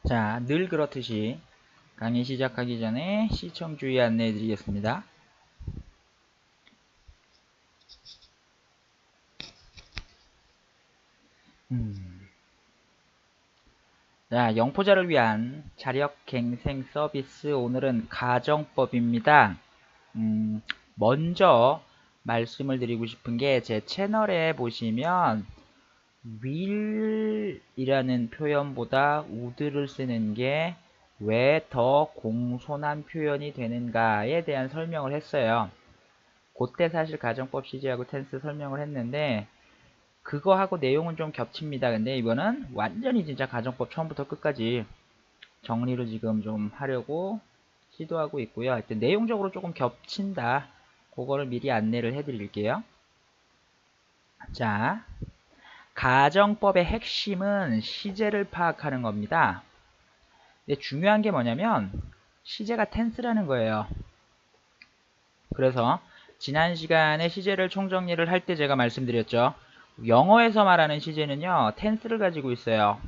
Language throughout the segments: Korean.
자, 늘 그렇듯이 강의 시작하기 전에 시청 주의 안내해 드리겠습니다. 자, 영포자를 위한 자력갱생 서비스, 오늘은 가정법입니다. 먼저 말씀을 드리고 싶은 게, 제 채널에 보시면 will이라는 표현보다 would를 쓰는 게 왜 더 공손한 표현이 되는가에 대한 설명을 했어요. 그때 사실 가정법 CG하고 텐스 설명을 했는데, 그거하고 내용은 좀 겹칩니다. 근데 이거는 완전히 진짜 가정법 처음부터 끝까지 정리를 지금 좀 하려고 시도하고 있고요. 하여튼 내용적으로 조금 겹친다. 그거를 미리 안내를 해드릴게요. 자, 가정법의 핵심은 시제를 파악하는 겁니다. 근데 중요한 게 뭐냐면 시제가 텐스라는 거예요. 그래서 지난 시간에 시제를 총정리를 할 때 제가 말씀드렸죠. 영어에서 말하는 시제는요, 텐스를 가지고 있어요.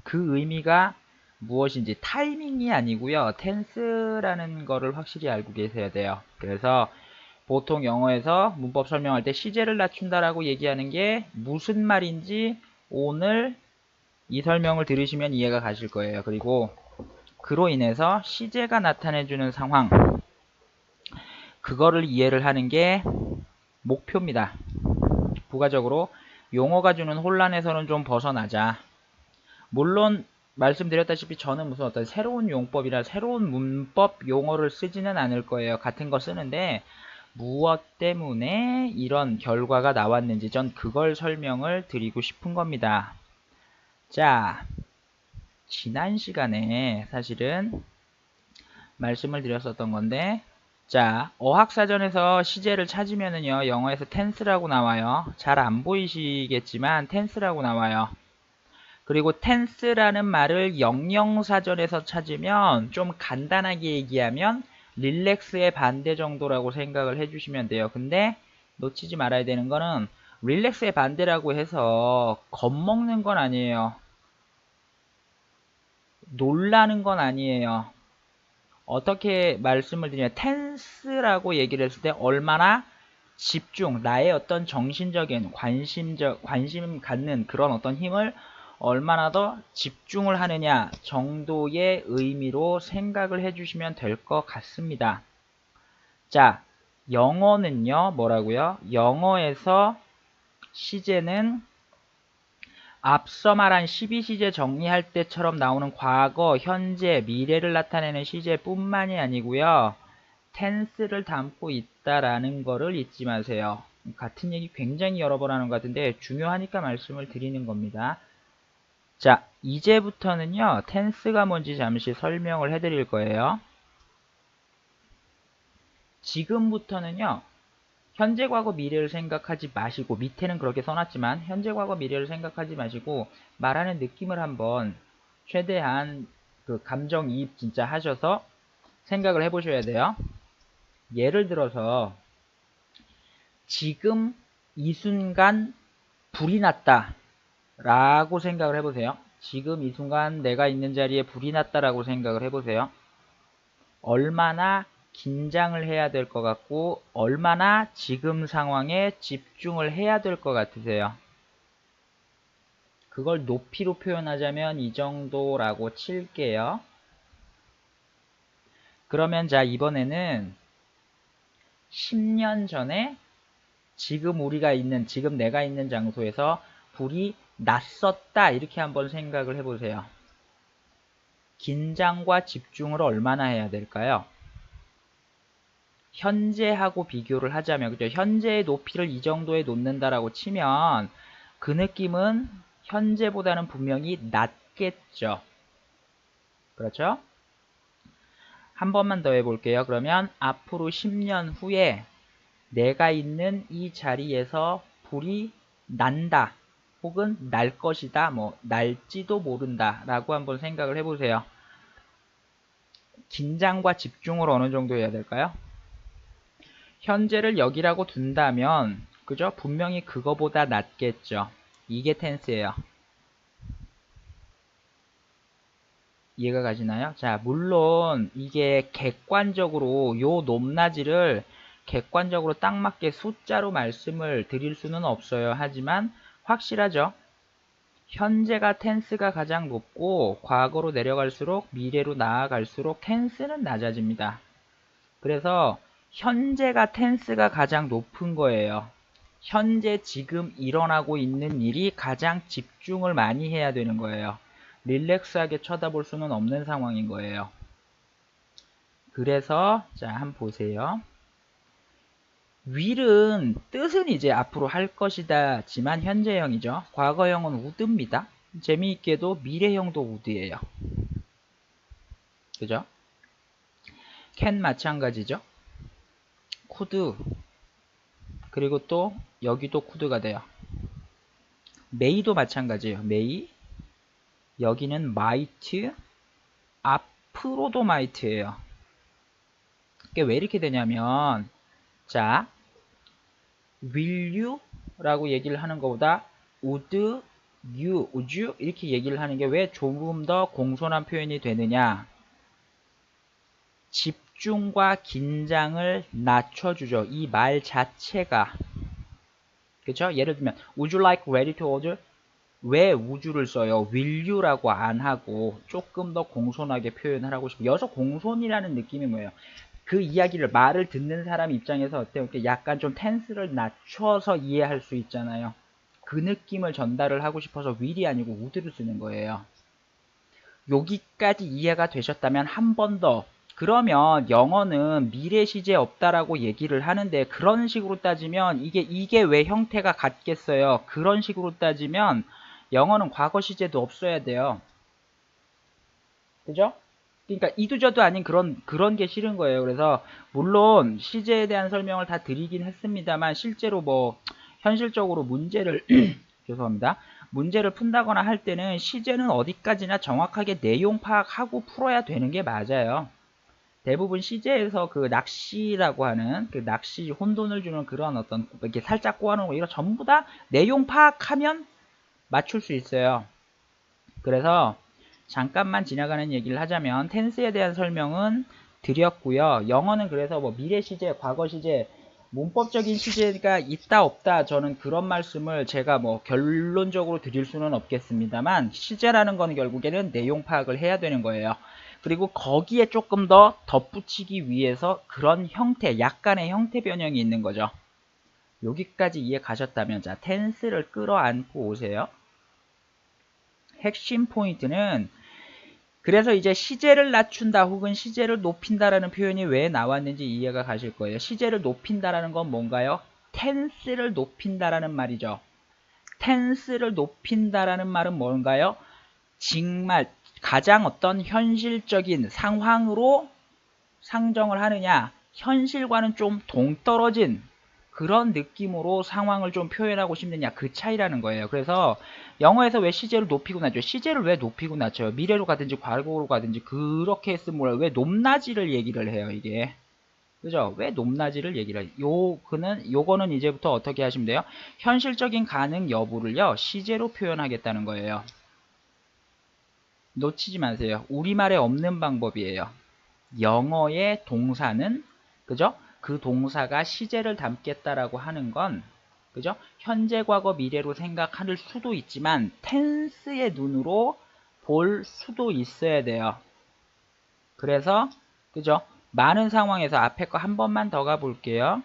그 의미가 무엇인지 타이밍이 아니고요, 텐스라는 거를 확실히 알고 계셔야 돼요. 그래서 보통 영어에서 문법 설명할 때 시제를 낮춘다라고 얘기하는 게 무슨 말인지 오늘 이 설명을 들으시면 이해가 가실 거예요. 그리고 그로 인해서 시제가 나타내주는 상황, 그거를 이해를 하는 게 목표입니다. 부가적으로 용어가 주는 혼란에서는 좀 벗어나자. 물론 말씀드렸다시피 저는 무슨 어떤 새로운 용법이나 새로운 문법 용어를 쓰지는 않을 거예요. 같은 거 쓰는데 무엇 때문에 이런 결과가 나왔는지 전 그걸 설명을 드리고 싶은 겁니다. 자, 지난 시간에 사실은 말씀을 드렸었던 건데, 자, 어학사전에서 시제를 찾으면은요, 영어에서 텐스라고 나와요. 잘 안 보이시겠지만 텐스라고 나와요. 그리고 텐스라는 말을 영영사전에서 찾으면 좀 간단하게 얘기하면 릴렉스의 반대 정도라고 생각을 해주시면 돼요. 근데 놓치지 말아야 되는 거는 릴렉스의 반대라고 해서 겁먹는 건 아니에요. 놀라는 건 아니에요. 어떻게 말씀을 드리냐면 텐스라고 얘기를 했을 때 얼마나 집중, 나의 어떤 정신적인 관심 갖는 그런 어떤 힘을 얼마나 더 집중을 하느냐 정도의 의미로 생각을 해주시면 될 것 같습니다. 자, 영어는요, 뭐라고요? 영어에서 시제는 앞서 말한 12시제 정리할 때처럼 나오는 과거, 현재, 미래를 나타내는 시제뿐만이 아니고요. 텐스를 담고 있다라는 거를 잊지 마세요. 같은 얘기 굉장히 여러 번 하는 것 같은데 중요하니까 말씀을 드리는 겁니다. 자, 이제부터는요, 텐스가 뭔지 잠시 설명을 해드릴 거예요. 지금부터는요, 현재, 과거, 미래를 생각하지 마시고, 밑에는 그렇게 써놨지만 현재, 과거, 미래를 생각하지 마시고 말하는 느낌을 한번 최대한 그 감정이입 진짜 하셔서 생각을 해보셔야 돼요. 예를 들어서 지금 이 순간 불이 났다 라고 생각을 해보세요. 지금 이 순간 내가 있는 자리에 불이 났다라고 생각을 해보세요. 얼마나 긴장을 해야 될 것 같고 얼마나 지금 상황에 집중을 해야 될 것 같으세요? 그걸 높이로 표현하자면 이 정도라고 칠게요. 그러면 자, 이번에는 10년 전에 지금 내가 있는 장소에서 불이 났었다 이렇게 한번 생각을 해보세요. 긴장과 집중을 얼마나 해야 될까요? 현재하고 비교를 하자면, 그죠? 현재의 높이를 이 정도에 놓는다라고 치면 그 느낌은 현재보다는 분명히 낮겠죠. 그렇죠? 한 번만 더 해볼게요. 그러면 앞으로 10년 후에 내가 있는 이 자리에서 불이 난다. 혹은 날 것이다. 뭐 날지도 모른다. 라고 한번 생각을 해보세요. 긴장과 집중을 어느 정도 해야 될까요? 현재를 여기라고 둔다면 그죠? 분명히 그거보다 낫겠죠. 이게 텐스예요. 이해가 가시나요? 자, 물론 이게 객관적으로 요 높낮이를 객관적으로 딱 맞게 숫자로 말씀을 드릴 수는 없어요. 하지만 확실하죠? 현재가 텐스가 가장 높고 과거로 내려갈수록 미래로 나아갈수록 텐스는 낮아집니다. 그래서 현재가 텐스가 가장 높은 거예요. 현재 지금 일어나고 있는 일이 가장 집중을 많이 해야 되는 거예요. 릴렉스하게 쳐다볼 수는 없는 상황인 거예요. 그래서 자, 한번 보세요. will은 뜻은 이제 앞으로 할 것이다지만 현재형이죠. 과거형은 would입니다. 재미있게도 미래형도 would예요. 그죠? can 마찬가지죠. could 그리고 또 여기도 could가 돼요. may도 마찬가지예요. may 여기는 might 앞으로도 might예요. 이게 왜 이렇게 되냐면 자 will you 라고 얘기를 하는 것보다 would you 이렇게 얘기를 하는 게 왜 조금 더 공손한 표현이 되느냐, 집중과 긴장을 낮춰주죠. 이 말 자체가. 그쵸? 예를 들면 would you like ready to order? 왜 would를 써요? will you라고 안 하고 조금 더 공손하게 표현을 하고 싶어요. 여기서 공손이라는 느낌이 뭐예요? 그 이야기를 말을 듣는 사람 입장에서 어때요? 약간 좀 텐스를 낮춰서 이해할 수 있잖아요. 그 느낌을 전달을 하고 싶어서 will이 아니고 would를 쓰는 거예요. 여기까지 이해가 되셨다면 한 번 더. 그러면 영어는 미래 시제 없다라고 얘기를 하는데 그런 식으로 따지면 이게 왜 형태가 같겠어요? 그런 식으로 따지면 영어는 과거 시제도 없어야 돼요. 그죠? 그러니까 이도저도 아닌 그런 게 싫은 거예요. 그래서 물론 시제에 대한 설명을 다 드리긴 했습니다만 실제로 뭐 현실적으로 문제를 죄송합니다. 문제를 푼다거나 할 때는 시제는 어디까지나 정확하게 내용 파악하고 풀어야 되는 게 맞아요. 대부분 시제에서 그 낚시라고 하는 그 낚시 혼돈을 주는 그런 어떤 이렇게 살짝 꼬아놓은 거 이런 전부 다 내용 파악하면 맞출 수 있어요. 그래서 잠깐만 지나가는 얘기를 하자면 텐스에 대한 설명은 드렸고요. 영어는 그래서 뭐 미래 시제, 과거 시제, 문법적인 시제가 있다 없다 저는 그런 말씀을 제가 뭐 결론적으로 드릴 수는 없겠습니다만 시제라는 건 결국에는 내용 파악을 해야 되는 거예요. 그리고 거기에 조금 더 덧붙이기 위해서 그런 형태, 약간의 형태 변형이 있는 거죠. 여기까지 이해 가셨다면 자, 텐스를 끌어안고 오세요. 핵심 포인트는 그래서 이제 시제를 낮춘다 혹은 시제를 높인다라는 표현이 왜 나왔는지 이해가 가실 거예요. 시제를 높인다라는 건 뭔가요? 텐스를 높인다라는 말이죠. 텐스를 높인다라는 말은 뭔가요? 정말 가장 어떤 현실적인 상황으로 상정을 하느냐, 현실과는 좀 동떨어진 그런 느낌으로 상황을 좀 표현하고 싶느냐, 그 차이라는 거예요. 그래서 영어에서 왜 시제를 높이고 낮춰요? 시제를 왜 높이고 낮춰요? 미래로 가든지 과거로 가든지 그렇게 했으면 왜 높낮이를 얘기를 해요, 이게. 그죠? 왜 높낮이를 얘기를 해요? 요거는 이제부터 어떻게 하시면 돼요? 현실적인 가능 여부를요, 시제로 표현하겠다는 거예요. 놓치지 마세요. 우리말에 없는 방법이에요. 영어의 동사는 그죠? 그 동사가 시제를 담겠다라고 하는 건 그죠? 현재, 과거, 미래로 생각할 수도 있지만 텐스의 눈으로 볼 수도 있어야 돼요. 그래서 그죠? 많은 상황에서 앞에 거 한 번만 더 가볼게요.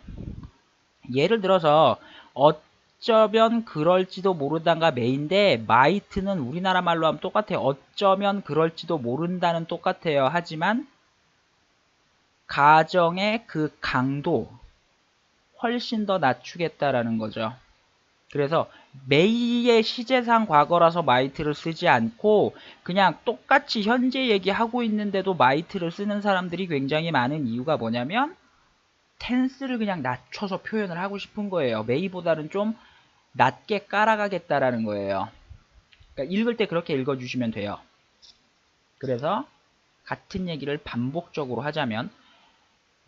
예를 들어서 어쩌면 그럴지도 모른다가 메인데 might는 우리나라 말로 하면 똑같아요. 어쩌면 그럴지도 모른다는 똑같아요. 하지만 가정의 그 강도 훨씬 더 낮추겠다라는 거죠. 그래서 메이의 시제상 과거라서 might를 쓰지 않고 그냥 똑같이 현재 얘기하고 있는데도 might를 쓰는 사람들이 굉장히 많은 이유가 뭐냐면 텐스를 그냥 낮춰서 표현을 하고 싶은 거예요. 메이보다는 좀 낮게 깔아가겠다라는 거예요. 그러니까 읽을 때 그렇게 읽어주시면 돼요. 그래서 같은 얘기를 반복적으로 하자면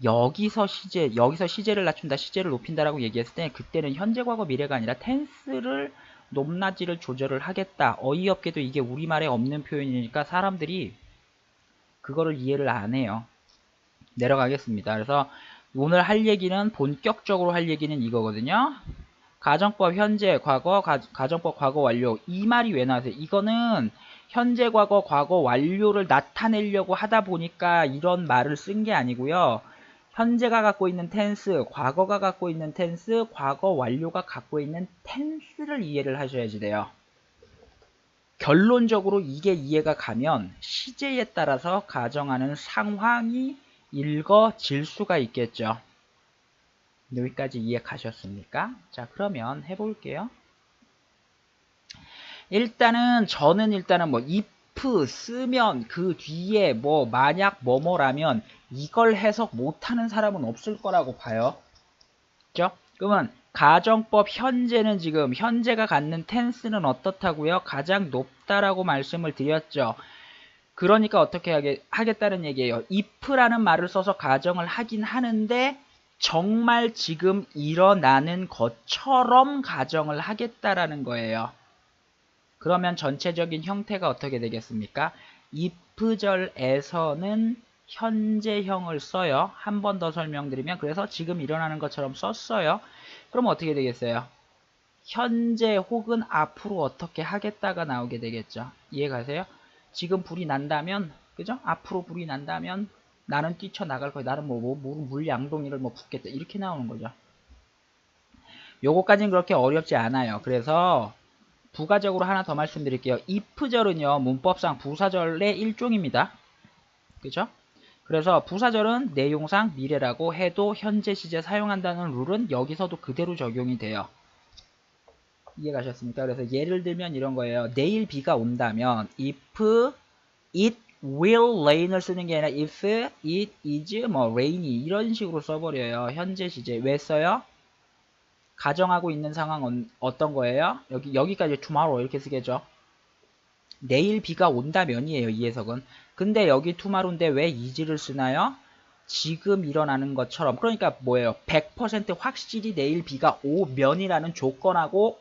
여기서 시제를 낮춘다, 시제를 높인다라고 얘기했을 때 그때는 현재, 과거, 미래가 아니라 텐스를 높낮이를 조절을 하겠다. 어이없게도 이게 우리말에 없는 표현이니까 사람들이 그거를 이해를 안 해요. 내려가겠습니다. 그래서 오늘 할 얘기는 본격적으로 할 얘기는 이거거든요. 가정법 현재 과거 가정법 과거 완료 이 말이 왜 나왔어요? 이거는 현재 과거 과거 완료를 나타내려고 하다 보니까 이런 말을 쓴 게 아니고요. 현재가 갖고 있는 텐스, 과거가 갖고 있는 텐스, 과거 완료가 갖고 있는 텐스를 이해를 하셔야지 돼요. 결론적으로 이게 이해가 가면 시제에 따라서 가정하는 상황이 읽어질 수가 있겠죠. 여기까지 이해 가셨습니까? 자, 그러면 해볼게요. 저는 뭐 if 쓰면 그 뒤에 뭐 만약 뭐뭐라면 이걸 해석 못하는 사람은 없을 거라고 봐요. 그죠? 그러면 가정법 현재는 지금 현재가 갖는 텐스는 어떻다고요? 가장 높다라고 말씀을 드렸죠. 그러니까 어떻게 하겠다는 얘기예요. if라는 말을 써서 가정을 하긴 하는데 정말 지금 일어나는 것처럼 가정을 하겠다라는 거예요. 그러면 전체적인 형태가 어떻게 되겠습니까? if절에서는 현재형을 써요. 한 번 더 설명드리면 그래서 지금 일어나는 것처럼 썼어요. 그럼 어떻게 되겠어요? 현재 혹은 앞으로 어떻게 하겠다가 나오게 되겠죠. 이해가세요? 지금 불이 난다면 그죠? 앞으로 불이 난다면 나는 뛰쳐나갈 거야. 나는 물양동이를 붓겠다. 이렇게 나오는 거죠. 요거까지는 그렇게 어렵지 않아요. 그래서 부가적으로 하나 더 말씀드릴게요. if절은요, 문법상 부사절의 일종입니다. 그죠? 그래서 부사절은 내용상 미래라고 해도 현재 시제 사용한다는 룰은 여기서도 그대로 적용이 돼요. 이해가셨습니까? 그래서 예를 들면 이런 거예요. 내일 비가 온다면 if it will rain을 쓰는 게 아니라 if it is rainy 이런 식으로 써버려요. 현재 시제. 왜 써요? 가정하고 있는 상황은 어떤 거예요? 여기까지 tomorrow 이렇게 쓰겠죠. 내일 비가 온다면이에요. 이 해석은. 근데 여기 tomorrow인데 왜 is를 쓰나요? 지금 일어나는 것처럼. 그러니까 뭐예요? 100% 확실히 내일 비가 오면이라는 조건하고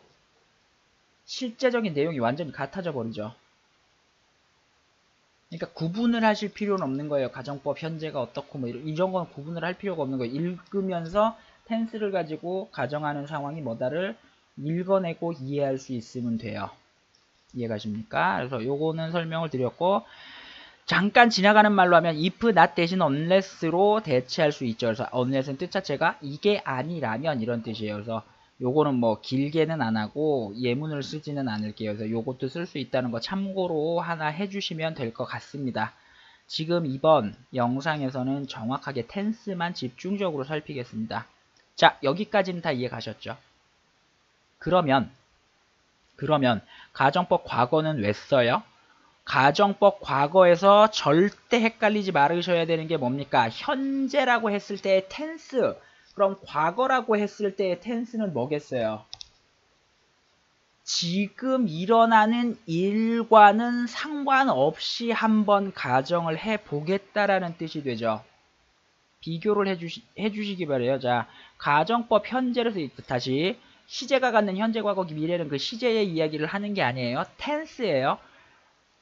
실제적인 내용이 완전히 같아져 버리죠. 그러니까 구분을 하실 필요는 없는 거예요. 가정법 현재가 어떻고 뭐 이런 건 구분을 할 필요가 없는 거예요. 읽으면서 텐스를 가지고 가정하는 상황이 뭐다를 읽어내고 이해할 수 있으면 돼요. 이해가십니까? 그래서 요거는 설명을 드렸고 잠깐 지나가는 말로 하면 if, not 대신 unless로 대체할 수 있죠. 그래서 unless는 뜻 자체가 이게 아니라면 이런 뜻이에요. 그래서 요거는 뭐 길게는 안 하고 예문을 쓰지는 않을게요. 그래서 요것도 쓸 수 있다는 거 참고로 하나 해주시면 될 것 같습니다. 지금 이번 영상에서는 정확하게 텐스만 집중적으로 살피겠습니다. 자, 여기까지는 다 이해 가셨죠? 그러면 가정법 과거는 왜 써요? 가정법 과거에서 절대 헷갈리지 말으셔야 되는 게 뭡니까? 현재라고 했을 때의 텐스. 그럼 과거라고 했을 때의 텐스는 뭐겠어요? 지금 일어나는 일과는 상관없이 한번 가정을 해보겠다라는 뜻이 되죠. 비교를 해주시기 바래요. 자, 가정법 현재를 다시 시제가 갖는 현재, 과거, 미래는 그 시제의 이야기를 하는 게 아니에요. 텐스예요.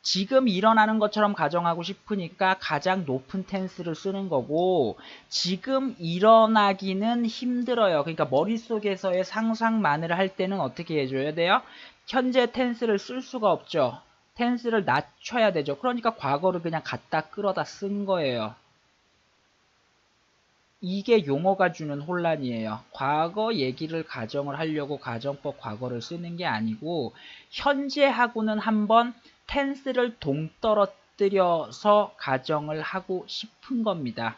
지금 일어나는 것처럼 가정하고 싶으니까 가장 높은 텐스를 쓰는 거고 지금 일어나기는 힘들어요. 그러니까 머릿속에서의 상상만을 할 때는 어떻게 해줘야 돼요? 현재 텐스를 쓸 수가 없죠. 텐스를 낮춰야 되죠. 그러니까 과거를 그냥 갖다 끌어다 쓴 거예요. 이게 용어가 주는 혼란이에요. 과거 얘기를 가정을 하려고 가정법 과거를 쓰는 게 아니고 현재하고는 한번 텐스를 동떨어뜨려서 가정을 하고 싶은 겁니다.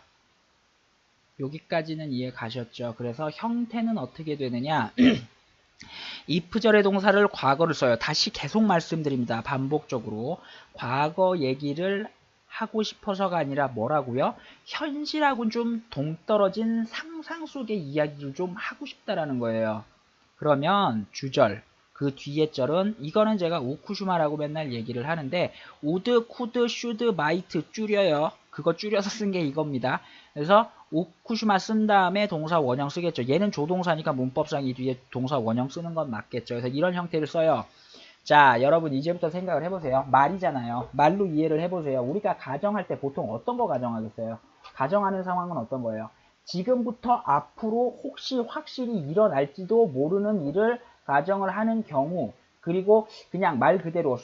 여기까지는 이해 가셨죠? 그래서 형태는 어떻게 되느냐? if절의 동사를 과거를 써요. 다시 계속 말씀드립니다. 반복적으로. 과거 얘기를 하고 싶어서가 아니라 뭐라고요? 현실하고는 좀 동떨어진 상상 속의 이야기를 좀 하고 싶다라는 거예요. 그러면 주절, 그 뒤에 절은 이거는 제가 우쿠슈마라고 맨날 얘기를 하는데 우드, 쿠드, 슈드, 마이트 줄여요. 그거 줄여서 쓴 게 이겁니다. 그래서 우쿠슈마 쓴 다음에 동사 원형 쓰겠죠. 얘는 조동사니까 문법상 이 뒤에 동사 원형 쓰는 건 맞겠죠. 그래서 이런 형태를 써요. 자, 여러분 이제부터 생각을 해보세요. 말이잖아요. 말로 이해를 해보세요. 우리가 가정할 때 보통 어떤 거 가정하겠어요? 가정하는 상황은 어떤 거예요? 지금부터 앞으로 혹시 확실히 일어날지도 모르는 일을 가정을 하는 경우, 그리고 그냥 말 그대로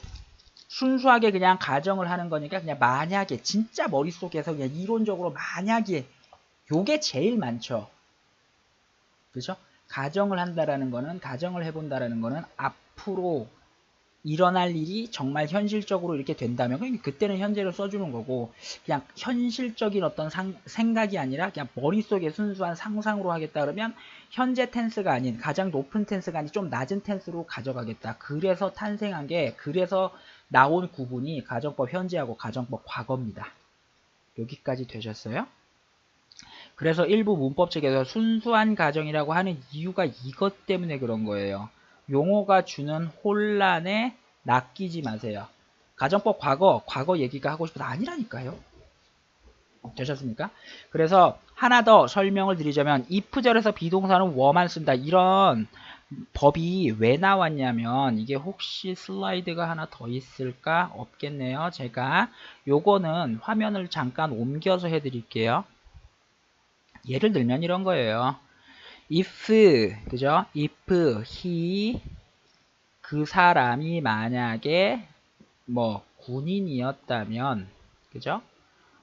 순수하게 그냥 가정을 하는 거니까 그냥 만약에 진짜 머릿속에서 그냥 이론적으로 만약에 요게 제일 많죠. 그죠? 가정을 한다라는 거는, 가정을 해본다라는 거는 앞으로 일어날 일이 정말 현실적으로 이렇게 된다면 그때는 현재를 써주는 거고, 그냥 현실적인 어떤 생각이 아니라 그냥 머릿속에 순수한 상상으로 하겠다 그러면 현재 텐스가 아닌 가장 높은 텐스가 아닌 좀 낮은 텐스로 가져가겠다. 그래서 탄생한 게, 그래서 나온 구분이 가정법 현재하고 가정법 과거입니다. 여기까지 되셨어요? 그래서 일부 문법 책에서 순수한 가정이라고 하는 이유가 이것 때문에 그런 거예요. 용어가 주는 혼란에 낚이지 마세요. 가정법 과거 얘기가 하고 싶어서 아니라니까요. 되셨습니까? 그래서 하나 더 설명을 드리자면 if절에서 비동사는 워만 쓴다. 이런 법이 왜 나왔냐면, 이게 혹시 슬라이드가 하나 더 있을까? 없겠네요. 제가 요거는 화면을 잠깐 옮겨서 해드릴게요. 예를 들면 이런 거예요. if, 그죠? if he, 그 사람이 만약에 뭐 군인이었다면, 그죠?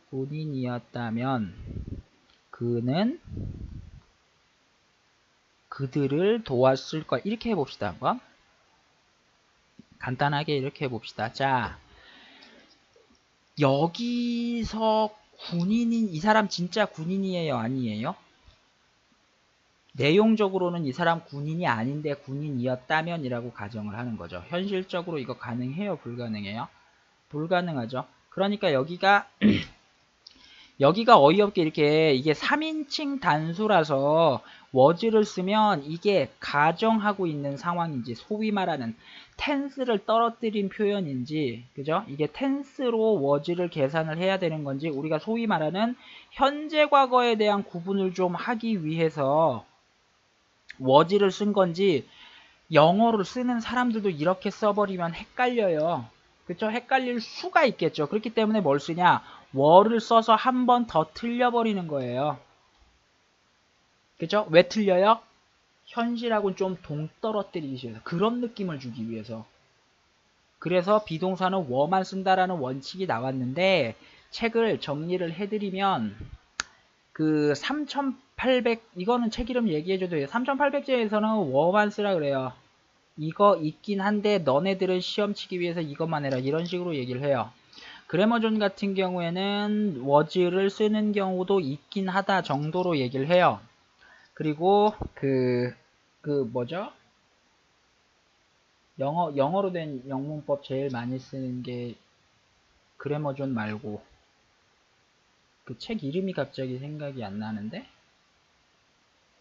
군인이었다면 그는 그들을 도왔을 것. 이렇게 해봅시다. 한번 간단하게 이렇게 해봅시다. 자, 여기서 군인인 이 사람 진짜 군인이에요, 아니에요? 내용적으로는 이 사람 군인이 아닌데 군인이었다면 이라고 가정을 하는 거죠. 현실적으로 이거 가능해요? 불가능해요? 불가능하죠. 그러니까 여기가 여기가 어이없게 이렇게 이게 3인칭 단수라서 was를 쓰면 이게 가정하고 있는 상황인지, 소위 말하는 텐스를 떨어뜨린 표현인지, 그죠? 이게 텐스로 was를 계산을 해야 되는 건지, 우리가 소위 말하는 현재 과거에 대한 구분을 좀 하기 위해서 was를 쓴 건지, 영어를 쓰는 사람들도 이렇게 써버리면 헷갈려요. 그쵸? 헷갈릴 수가 있겠죠. 그렇기 때문에 뭘 쓰냐? 월을 써서 한 번 더 틀려버리는 거예요. 그죠? 왜 틀려요? 현실하고는 좀 동떨어뜨리기 위해서. 그런 느낌을 주기 위해서. 그래서 비동사는 워만 쓴다라는 원칙이 나왔는데, 책을 정리를 해드리면 그 3800, 이거는 책 이름 얘기해줘도 돼요. 3800제에서는 워만 쓰라 그래요. 이거 있긴 한데 너네들은 시험 치기 위해서 이것만 해라, 이런 식으로 얘기를 해요. 그래머존 같은 경우에는 was를 쓰는 경우도 있긴 하다 정도로 얘기를 해요. 그리고 뭐죠? 영어로 된 영문법 제일 많이 쓰는 게 그래머존 말고 그 책 이름이 갑자기 생각이 안 나는데,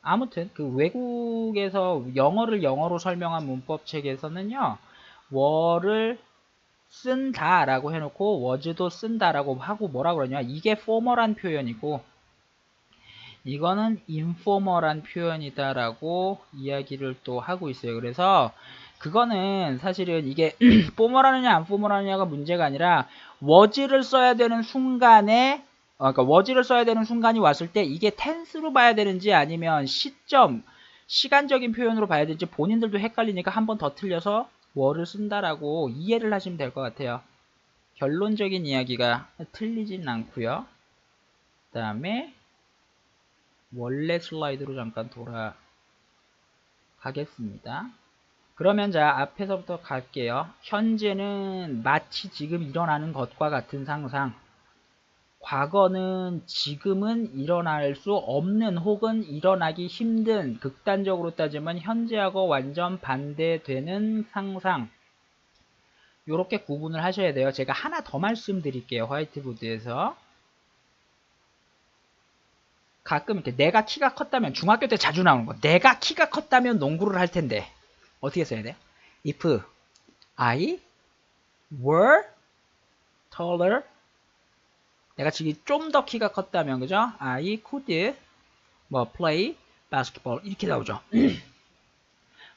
아무튼 그 외국에서 영어를 영어로 설명한 문법 책에서는요, 월을 쓴다 라고 해놓고 was도 쓴다 라고 하고 뭐라 그러냐, 이게 formal한 표현이고 이거는 informal한 표현이다 라고 이야기를 또 하고 있어요. 그래서 그거는 사실은 이게 formal하느냐 안 formal하느냐가 문제가 아니라 was를 써야 되는 순간에, 그러니까 was를 써야 되는 순간이 왔을 때 이게 tense로 봐야 되는지 아니면 시간적인 표현으로 봐야 되는지 본인들도 헷갈리니까 한 번 더 틀려서 was를 쓴다라고 이해를 하시면 될 것 같아요. 결론적인 이야기가 틀리진 않고요. 그 다음에 원래 슬라이드로 잠깐 돌아가겠습니다. 그러면 자, 앞에서부터 갈게요. 현재는 마치 지금 일어나는 것과 같은 상상, 과거는 지금은 일어날 수 없는 혹은 일어나기 힘든, 극단적으로 따지면 현재하고 완전 반대되는 상상, 이렇게 구분을 하셔야 돼요. 제가 하나 더 말씀드릴게요. 화이트보드에서 가끔 이렇게 내가 키가 컸다면, 중학교 때 자주 나오는 거, 내가 키가 컸다면 농구를 할 텐데 어떻게 써야 돼? If I were taller, 내가 지금 좀 더 키가 컸다면, 그죠? I could 뭐 play basketball, 이렇게 나오죠.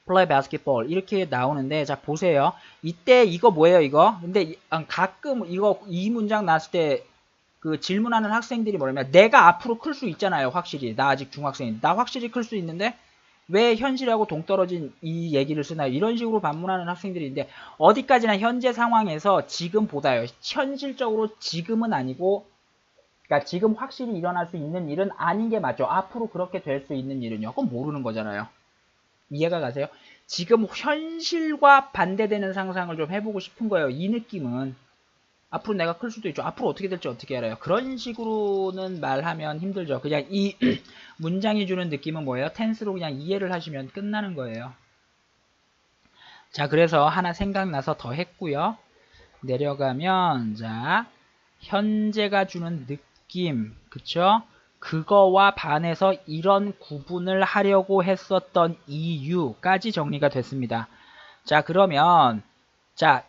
play basketball 이렇게 나오는데 자 보세요. 이때 이거 뭐예요 이거? 근데 가끔 이거 이 문장 나왔을 때 그 질문하는 학생들이 뭐냐면 내가 앞으로 클 수 있잖아요. 확실히 나 아직 중학생인데 나 확실히 클 수 있는데 왜 현실하고 동떨어진 이 얘기를 쓰나요? 이런 식으로 반문하는 학생들이 있는데 어디까지나 현재 상황에서 지금보다요. 현실적으로 지금은 아니고 그러니까 지금 확실히 일어날 수 있는 일은 아닌 게 맞죠. 앞으로 그렇게 될 수 있는 일은요. 그건 모르는 거잖아요. 이해가 가세요? 지금 현실과 반대되는 상상을 좀 해보고 싶은 거예요. 이 느낌은. 앞으로 내가 클 수도 있죠. 앞으로 어떻게 될지 어떻게 알아요? 그런 식으로는 말하면 힘들죠. 그냥 이 문장이 주는 느낌은 뭐예요? 텐스로 그냥 이해를 하시면 끝나는 거예요. 자, 그래서 하나 생각나서 더 했고요. 내려가면 자, 현재가 주는 느낌, 그쵸? 그거와 반해서 이런 구분을 하려고 했었던 이유까지 정리가 됐습니다. 자, 그러면 자,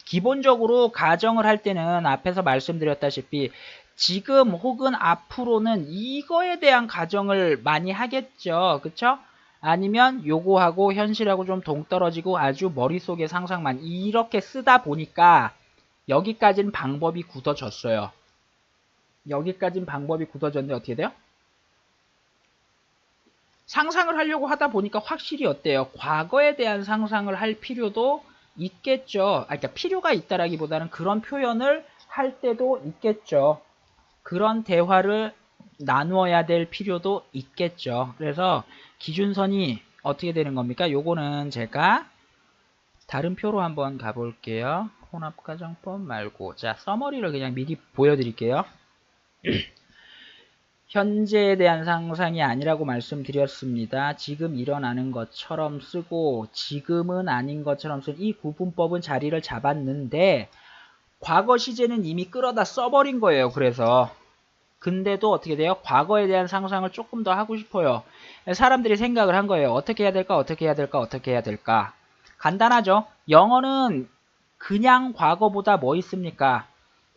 기본적으로 가정을 할 때는 앞에서 말씀드렸다시피 지금 혹은 앞으로는 이거에 대한 가정을 많이 하겠죠. 그쵸? 아니면 요거하고 현실하고 좀 동떨어지고 아주 머릿속에 상상만 이렇게 쓰다 보니까 여기까지는 방법이 굳어졌어요. 여기까지는 방법이 굳어졌는데 어떻게 돼요? 상상을 하려고 하다 보니까 확실히 어때요? 과거에 대한 상상을 할 필요도 있겠죠. 그러니까 필요가 있다라기보다는 그런 표현을 할 때도 있겠죠. 그런 대화를 나누어야 될 필요도 있겠죠. 그래서 기준선이 어떻게 되는 겁니까? 요거는 제가 다른 표로 한번 가볼게요. 혼합가정법 말고 자 서머리를 그냥 미리 보여드릴게요. 현재에 대한 상상이 아니라고 말씀드렸습니다. 지금 일어나는 것처럼 쓰고 지금은 아닌 것처럼 쓴 이 구분법은 자리를 잡았는데 과거 시제는 이미 끌어다 써버린 거예요. 그래서 근데도 어떻게 돼요? 과거에 대한 상상을 조금 더 하고 싶어요. 사람들이 생각을 한 거예요. 어떻게 해야 될까? 어떻게 해야 될까? 어떻게 해야 될까? 간단하죠? 영어는 그냥 과거보다 뭐 있습니까?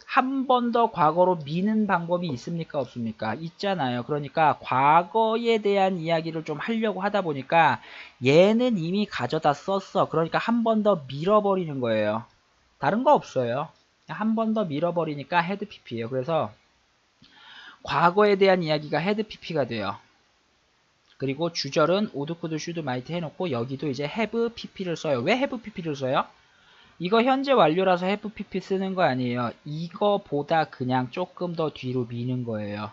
한 번 더 과거로 미는 방법이 있습니까? 없습니까? 있잖아요. 그러니까 과거에 대한 이야기를 좀 하려고 하다 보니까 얘는 이미 가져다 썼어. 그러니까 한 번 더 밀어버리는 거예요. 다른 거 없어요. 한 번 더 밀어버리니까 헤드 PP예요. 그래서 과거에 대한 이야기가 헤드 PP가 돼요. 그리고 주절은 would, could, should, might 해놓고 여기도 이제 have PP를 써요. 왜 have PP를 써요? 이거 현재 완료라서 have pp 쓰는 거 아니에요. 이거보다 그냥 조금 더 뒤로 미는 거예요.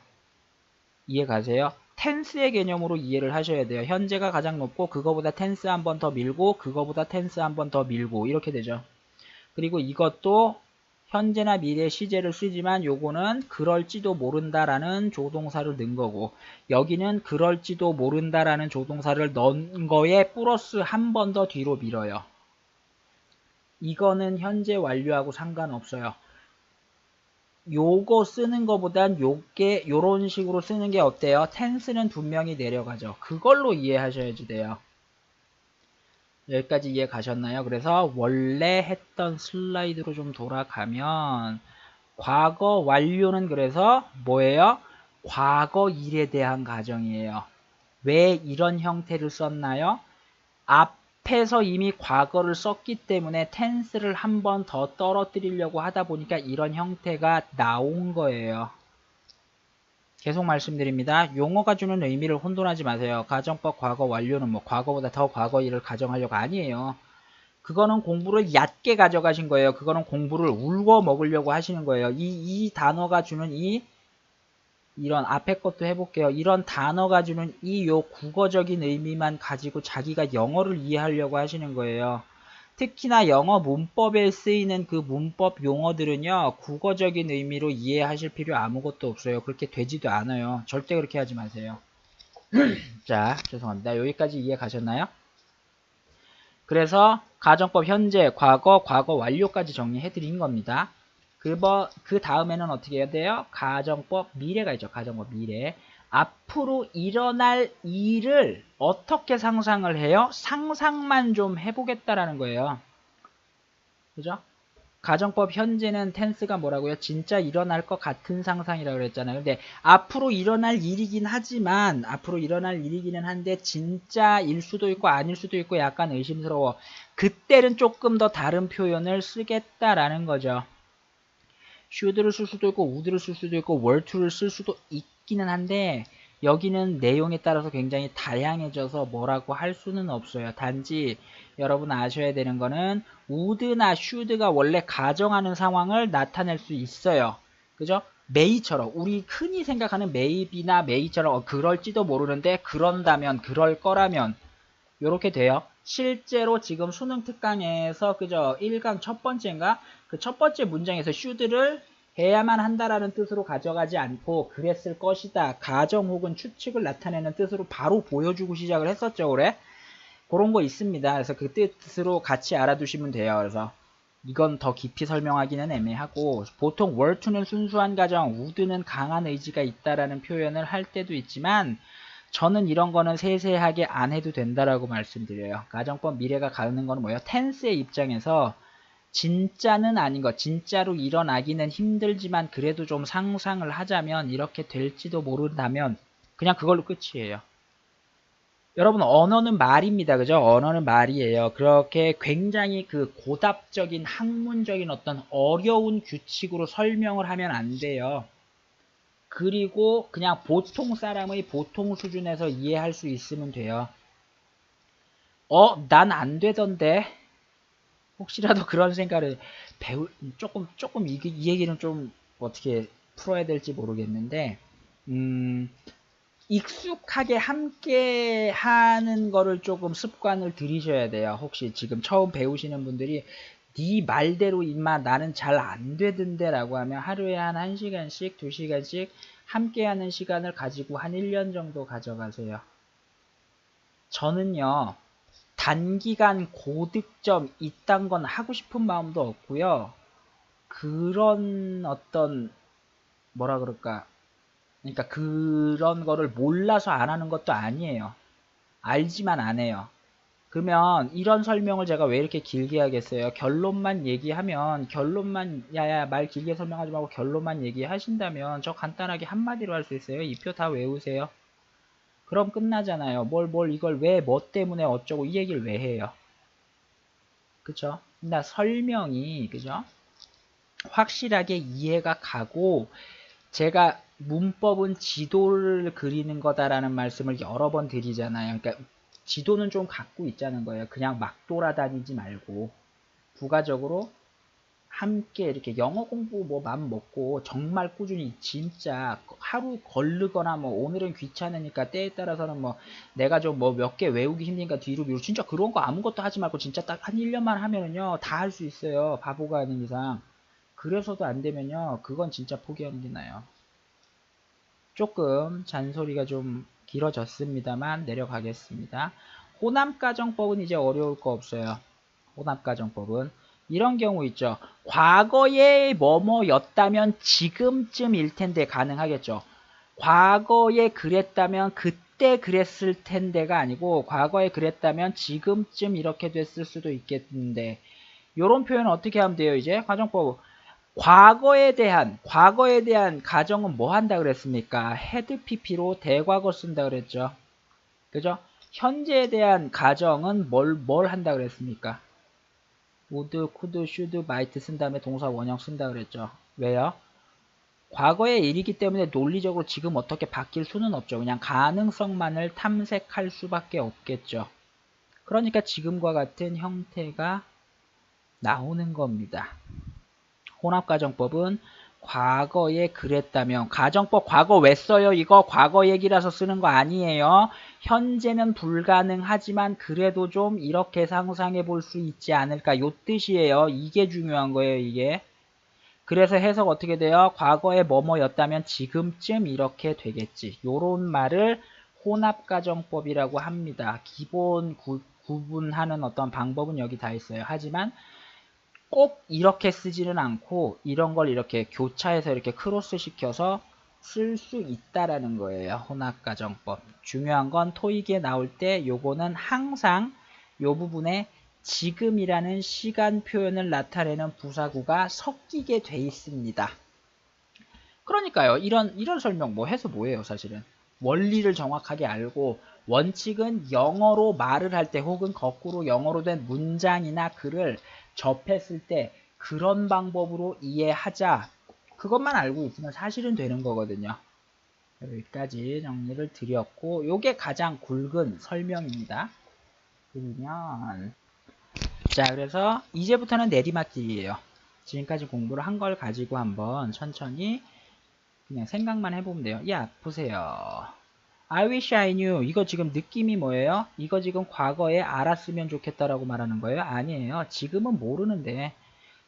이해 가세요? 텐스의 개념으로 이해를 하셔야 돼요. 현재가 가장 높고 그거보다 텐스 한 번 더 밀고 그거보다 텐스 한 번 더 밀고 이렇게 되죠. 그리고 이것도 현재나 미래 시제를 쓰지만 요거는 그럴지도 모른다라는 조동사를 넣은 거고 여기는 그럴지도 모른다라는 조동사를 넣은 거에 플러스 한 번 더 뒤로 밀어요. 이거는 현재 완료하고 상관없어요. 요거 쓰는 거보단 요게 요런 식으로 쓰는 게 어때요? 텐스는 분명히 내려가죠. 그걸로 이해하셔야지 돼요. 여기까지 이해 가셨나요? 그래서 원래 했던 슬라이드로 좀 돌아가면 과거 완료는 그래서 뭐예요? 과거 일에 대한 가정이에요. 왜 이런 형태를 썼나요? 앞에서 이미 과거를 썼기 때문에 텐스를 한 번 더 떨어뜨리려고 하다 보니까 이런 형태가 나온 거예요. 계속 말씀드립니다. 용어가 주는 의미를 혼돈하지 마세요. 가정법 과거 완료는 뭐 과거보다 더 과거 일을 가정하려고 아니에요. 그거는 공부를 얕게 가져가신 거예요. 그거는 공부를 울고 먹으려고 하시는 거예요. 이 단어가 주는 이런 앞에 것도 해볼게요. 이런 단어가 주는 이 요 국어적인 의미만 가지고 자기가 영어를 이해하려고 하시는 거예요. 특히나 영어 문법에 쓰이는 그 문법 용어들은요. 국어적인 의미로 이해하실 필요 아무것도 없어요. 그렇게 되지도 않아요. 절대 그렇게 하지 마세요. 자, 죄송합니다. 여기까지 이해 가셨나요? 그래서 가정법 현재, 과거, 과거 완료까지 정리해 드린 겁니다. 그 다음에는 어떻게 해야 돼요? 가정법 미래가 있죠. 가정법 미래. 앞으로 일어날 일을 어떻게 상상을 해요? 상상만 좀 해보겠다라는 거예요. 그죠? 가정법 현재는 텐스가 뭐라고요? 진짜 일어날 것 같은 상상이라고 그랬잖아요. 근데 앞으로 일어날 일이긴 하지만 앞으로 일어날 일이기는 한데 진짜일 수도 있고 아닐 수도 있고 약간 의심스러워. 그때는 조금 더 다른 표현을 쓰겠다라는 거죠. should를 쓸 수도 있고 would를 쓸 수도 있고 were to를 쓸 수도 있기는 한데 여기는 내용에 따라서 굉장히 다양해져서 뭐라고 할 수는 없어요. 단지 여러분 아셔야 되는 거는 would나 should가 원래 가정하는 상황을 나타낼 수 있어요. 그죠? may처럼 우리 흔히 생각하는 maybe나 may처럼 그럴지도 모르는데 그런다면 그럴 거라면 요렇게 돼요. 실제로 지금 수능 특강에서 그저 1강 첫 번째인가? 그 첫 번째 문장에서 should를 해야만 한다라는 뜻으로 가져가지 않고 그랬을 것이다. 가정 혹은 추측을 나타내는 뜻으로 바로 보여주고 시작을 했었죠. 그래? 그런 거 있습니다. 그래서 그 뜻으로 같이 알아두시면 돼요. 그래서 이건 더 깊이 설명하기는 애매하고 보통 were to는 순수한 가정, would는 강한 의지가 있다라는 표현을 할 때도 있지만 저는 이런 거는 세세하게 안 해도 된다라고 말씀드려요. 가정법 미래가 가는 거는 뭐예요? 텐스의 입장에서 진짜는 아닌 것, 진짜로 일어나기는 힘들지만 그래도 좀 상상을 하자면 이렇게 될지도 모른다면 그냥 그걸로 끝이에요. 여러분 언어는 말입니다. 그죠? 언어는 말이에요. 그렇게 굉장히 그 고답적인 학문적인 어떤 어려운 규칙으로 설명을 하면 안 돼요. 그리고 그냥 보통 사람의 보통 수준에서 이해할 수 있으면 돼요. 난 안 되던데. 혹시라도 그런 생각을 조금 이 얘기는 좀 어떻게 풀어야 될지 모르겠는데, 익숙하게 함께 하는 거를 조금 습관을 들이셔야 돼요. 혹시 지금 처음 배우시는 분들이 네 말대로 임마 나는 잘 안 되던데 라고 하면 하루에 한 1시간씩 2시간씩 함께 하는 시간을 가지고 한 1년 정도 가져가세요. 저는요 단기간 고득점 이딴 건 하고 싶은 마음도 없고요. 그런 어떤 뭐라 그럴까, 그러니까 그런 거를 몰라서 안 하는 것도 아니에요. 알지만 안 해요. 그러면 이런 설명을 제가 왜 이렇게 길게 하겠어요? 결론만 얘기하면 결론만 야야 말 길게 설명하지 말고 결론만 얘기하신다면 저 간단하게 한마디로 할 수 있어요. 이 표 다 외우세요. 그럼 끝나잖아요. 뭘 이걸 왜 뭐 때문에 어쩌고 이 얘기를 왜 해요? 그쵸? 나 설명이 그죠? 확실하게 이해가 가고 제가 문법은 지도를 그리는 거다라는 말씀을 여러 번 드리잖아요. 그러니까 지도는 좀 갖고 있자는 거예요. 그냥 막 돌아다니지 말고 부가적으로 함께 이렇게 영어 공부 뭐 맘 먹고 정말 꾸준히 진짜 하루 걸르거나 뭐 오늘은 귀찮으니까 때에 따라서는 뭐 내가 좀 뭐 몇 개 외우기 힘드니까 뒤로 미루고 진짜 그런 거 아무것도 하지 말고 진짜 딱 한 1년만 하면은요 다 할 수 있어요. 바보가 아닌 이상. 그래서도 안 되면요 그건 진짜 포기하는 게 나아요. 조금 잔소리가 좀 길어졌습니다만 내려가겠습니다. 호남가정법은 이제 어려울 거 없어요. 호남가정법은 이런 경우 있죠. 과거에 뭐뭐였다면 지금쯤일 텐데 가능하겠죠. 과거에 그랬다면 그때 그랬을 텐데가 아니고 과거에 그랬다면 지금쯤 이렇게 됐을 수도 있겠는데 요런 표현 어떻게 하면 돼요? 이제 가정법 과거에 대한 가정은 뭐 한다 그랬습니까? had pp로 대과거 쓴다 그랬죠. 그죠? 현재에 대한 가정은 뭘 한다 그랬습니까? would, could, should, might 쓴 다음에 동사 원형 쓴다 그랬죠. 왜요? 과거의 일이기 때문에 논리적으로 지금 어떻게 바뀔 수는 없죠. 그냥 가능성만을 탐색할 수밖에 없겠죠. 그러니까 지금과 같은 형태가 나오는 겁니다. 혼합가정법은 과거에 그랬다면 가정법 과거 왜 써요? 이거 과거 얘기라서 쓰는 거 아니에요. 현재는 불가능하지만 그래도 좀 이렇게 상상해 볼 수 있지 않을까 요 뜻이에요. 이게 중요한 거예요. 이게. 그래서 해석 어떻게 돼요? 과거에 뭐뭐였다면 지금쯤 이렇게 되겠지. 요런 말을 혼합가정법이라고 합니다. 기본 구분하는 어떤 방법은 여기 다 있어요. 하지만 꼭 이렇게 쓰지는 않고 이런 걸 이렇게 교차해서 이렇게 크로스 시켜서 쓸 수 있다라는 거예요. 혼합가정법. 중요한 건 토익에 나올 때 요거는 항상 요 부분에 지금이라는 시간 표현을 나타내는 부사구가 섞이게 돼 있습니다. 그러니까요. 이런 설명 뭐 해서 뭐예요, 사실은. 원리를 정확하게 알고 원칙은 영어로 말을 할 때 혹은 거꾸로 영어로 된 문장이나 글을 접했을 때 그런 방법으로 이해하자. 그것만 알고 있으면 사실은 되는 거거든요. 여기까지 정리를 드렸고 요게 가장 굵은 설명입니다. 그러면 자, 그래서 이제부터는 내리막길이에요. 지금까지 공부를 한 걸 가지고 한번 천천히 그냥 생각만 해보면 돼요. 야, 보세요. I wish I knew. 이거 지금 느낌이 뭐예요? 이거 지금 과거에 알았으면 좋겠다라고 말하는 거예요? 아니에요. 지금은 모르는데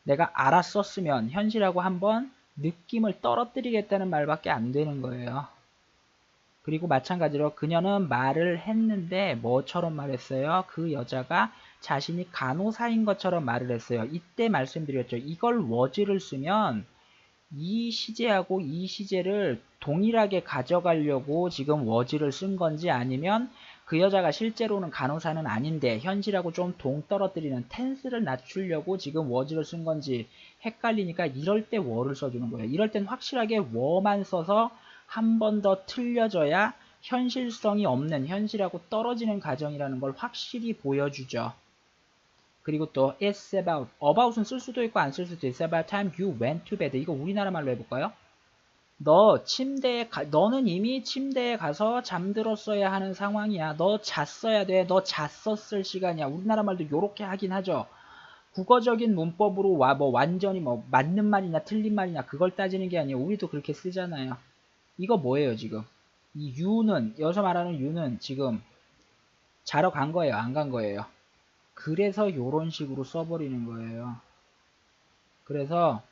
내가 알았었으면 현실하고 한번 느낌을 떨어뜨리겠다는 말밖에 안 되는 거예요. 그리고 마찬가지로 그녀는 말을 했는데 뭐처럼 말했어요? 그 여자가 자신이 간호사인 것처럼 말을 했어요. 이때 말씀드렸죠. 이걸 was를 쓰면 이 시제하고 이 시제를 동일하게 가져가려고 지금 was를 쓴 건지 아니면 그 여자가 실제로는 간호사는 아닌데 현실하고 좀 동떨어뜨리는 tense를 낮추려고 지금 was를 쓴 건지 헷갈리니까 이럴 때 were를 써주는 거예요. 이럴 땐 확실하게 were만 써서 한 번 더 틀려져야 현실성이 없는 현실하고 떨어지는 가정이라는 걸 확실히 보여주죠. 그리고 또 it's about은 쓸 수도 있고 안 쓸 수도 있어. about time you went to bed. 이거 우리나라 말로 해볼까요? 너는 이미 침대에 가서 잠들었어야 하는 상황이야. 너 잤어야 돼. 너 잤었을 시간이야. 우리나라 말도 요렇게 하긴 하죠. 국어적인 문법으로 뭐 완전히 뭐 맞는 말이냐 틀린 말이냐 그걸 따지는 게 아니에요. 우리도 그렇게 쓰잖아요. 이거 뭐예요 지금? 이 you는 여기서 말하는 you는 지금 자러 간 거예요? 안 간 거예요? 그래서 요런 식으로 써버리는 거예요. 그래서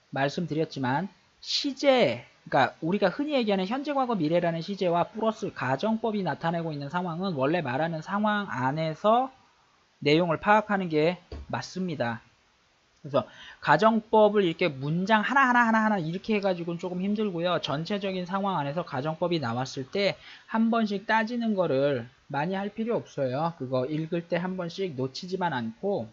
말씀드렸지만 시제, 그러니까 우리가 흔히 얘기하는 현재, 과거, 미래라는 시제와 플러스 가정법이 나타내고 있는 상황은 원래 말하는 상황 안에서 내용을 파악하는 게 맞습니다. 그래서 가정법을 이렇게 문장 하나 이렇게 해가지고는 조금 힘들고요. 전체적인 상황 안에서 가정법이 나왔을 때 한 번씩 따지는 거를 많이 할 필요 없어요. 그거 읽을 때 한 번씩 놓치지만 않고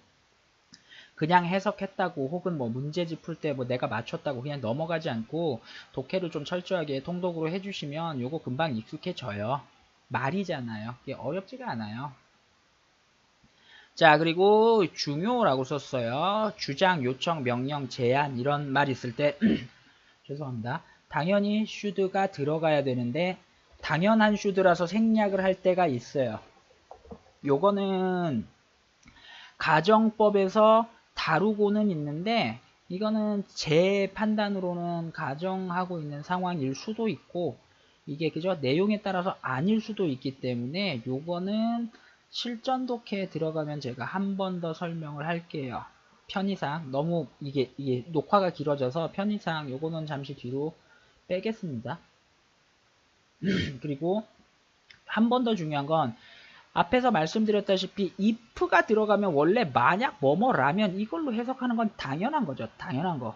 그냥 해석했다고 혹은 뭐 문제집 풀 때 뭐 내가 맞췄다고 그냥 넘어가지 않고 독해를 좀 철저하게 통독으로 해주시면 요거 금방 익숙해져요. 말이잖아요. 이게 어렵지가 않아요. 자, 그리고 중요라고 썼어요. 주장, 요청, 명령, 제안 이런 말 있을 때 죄송합니다. 당연히 should가 들어가야 되는데 당연한 should라서 생략을 할 때가 있어요. 요거는 가정법에서 다루고는 있는데 이거는 제 판단으로는 가정하고 있는 상황일 수도 있고 이게 그죠? 내용에 따라서 아닐 수도 있기 때문에 요거는 실전 독해에 들어가면 제가 한 번 더 설명을 할게요. 편의상 너무 이게 녹화가 길어져서 편의상 요거는 잠시 뒤로 빼겠습니다. 그리고 한 번 더 중요한 건 앞에서 말씀드렸다시피 if가 들어가면 원래 만약 뭐뭐라면 이걸로 해석하는 건 당연한 거죠. 당연한 거.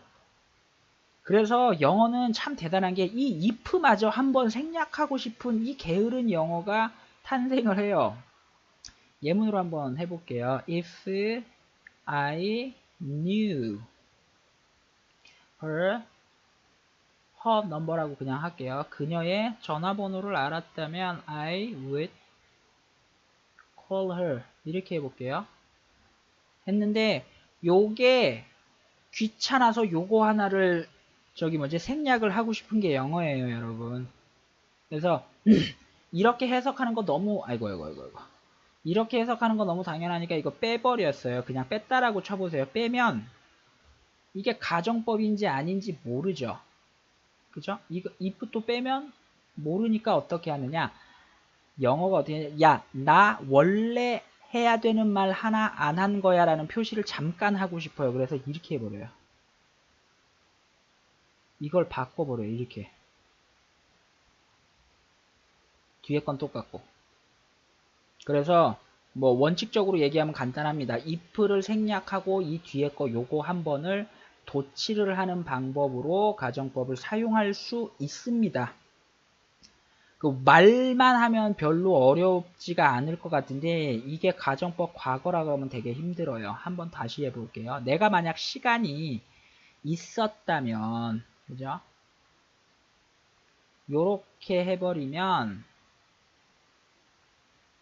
그래서 영어는 참 대단한 게 이 if마저 한번 생략하고 싶은 이 게으른 영어가 탄생을 해요. 예문으로 한번 해볼게요. If I knew her number라고 그냥 할게요. 그녀의 전화번호를 알았다면 I would call her 이렇게 해볼게요. 했는데 요게 귀찮아서 요거 하나를 생략을 하고 싶은 게 영어예요, 여러분. 그래서 이렇게 해석하는 거 너무 아이고 이렇게 해석하는 거 너무 당연하니까 이거 빼버렸어요. 그냥 뺐다라고 쳐보세요. 빼면 이게 가정법인지 아닌지 모르죠. 그죠? 이거 if 또 빼면 모르니까 어떻게 하느냐? 영어가 어떻게 하냐? 야, 나 원래 해야 되는 말 하나 안 한 거야 라는 표시를 잠깐 하고 싶어요. 그래서 이렇게 해버려요. 이걸 바꿔버려요. 이렇게. 뒤에 건 똑같고. 그래서 뭐 원칙적으로 얘기하면 간단합니다. if를 생략하고 이 뒤에 거 요거 한 번을 도치를 하는 방법으로 가정법을 사용할 수 있습니다. 그 말만 하면 별로 어렵지가 않을 것 같은데 이게 가정법 과거라고 하면 되게 힘들어요. 한번 다시 해볼게요. 내가 만약 시간이 있었다면, 그죠? 요렇게 해버리면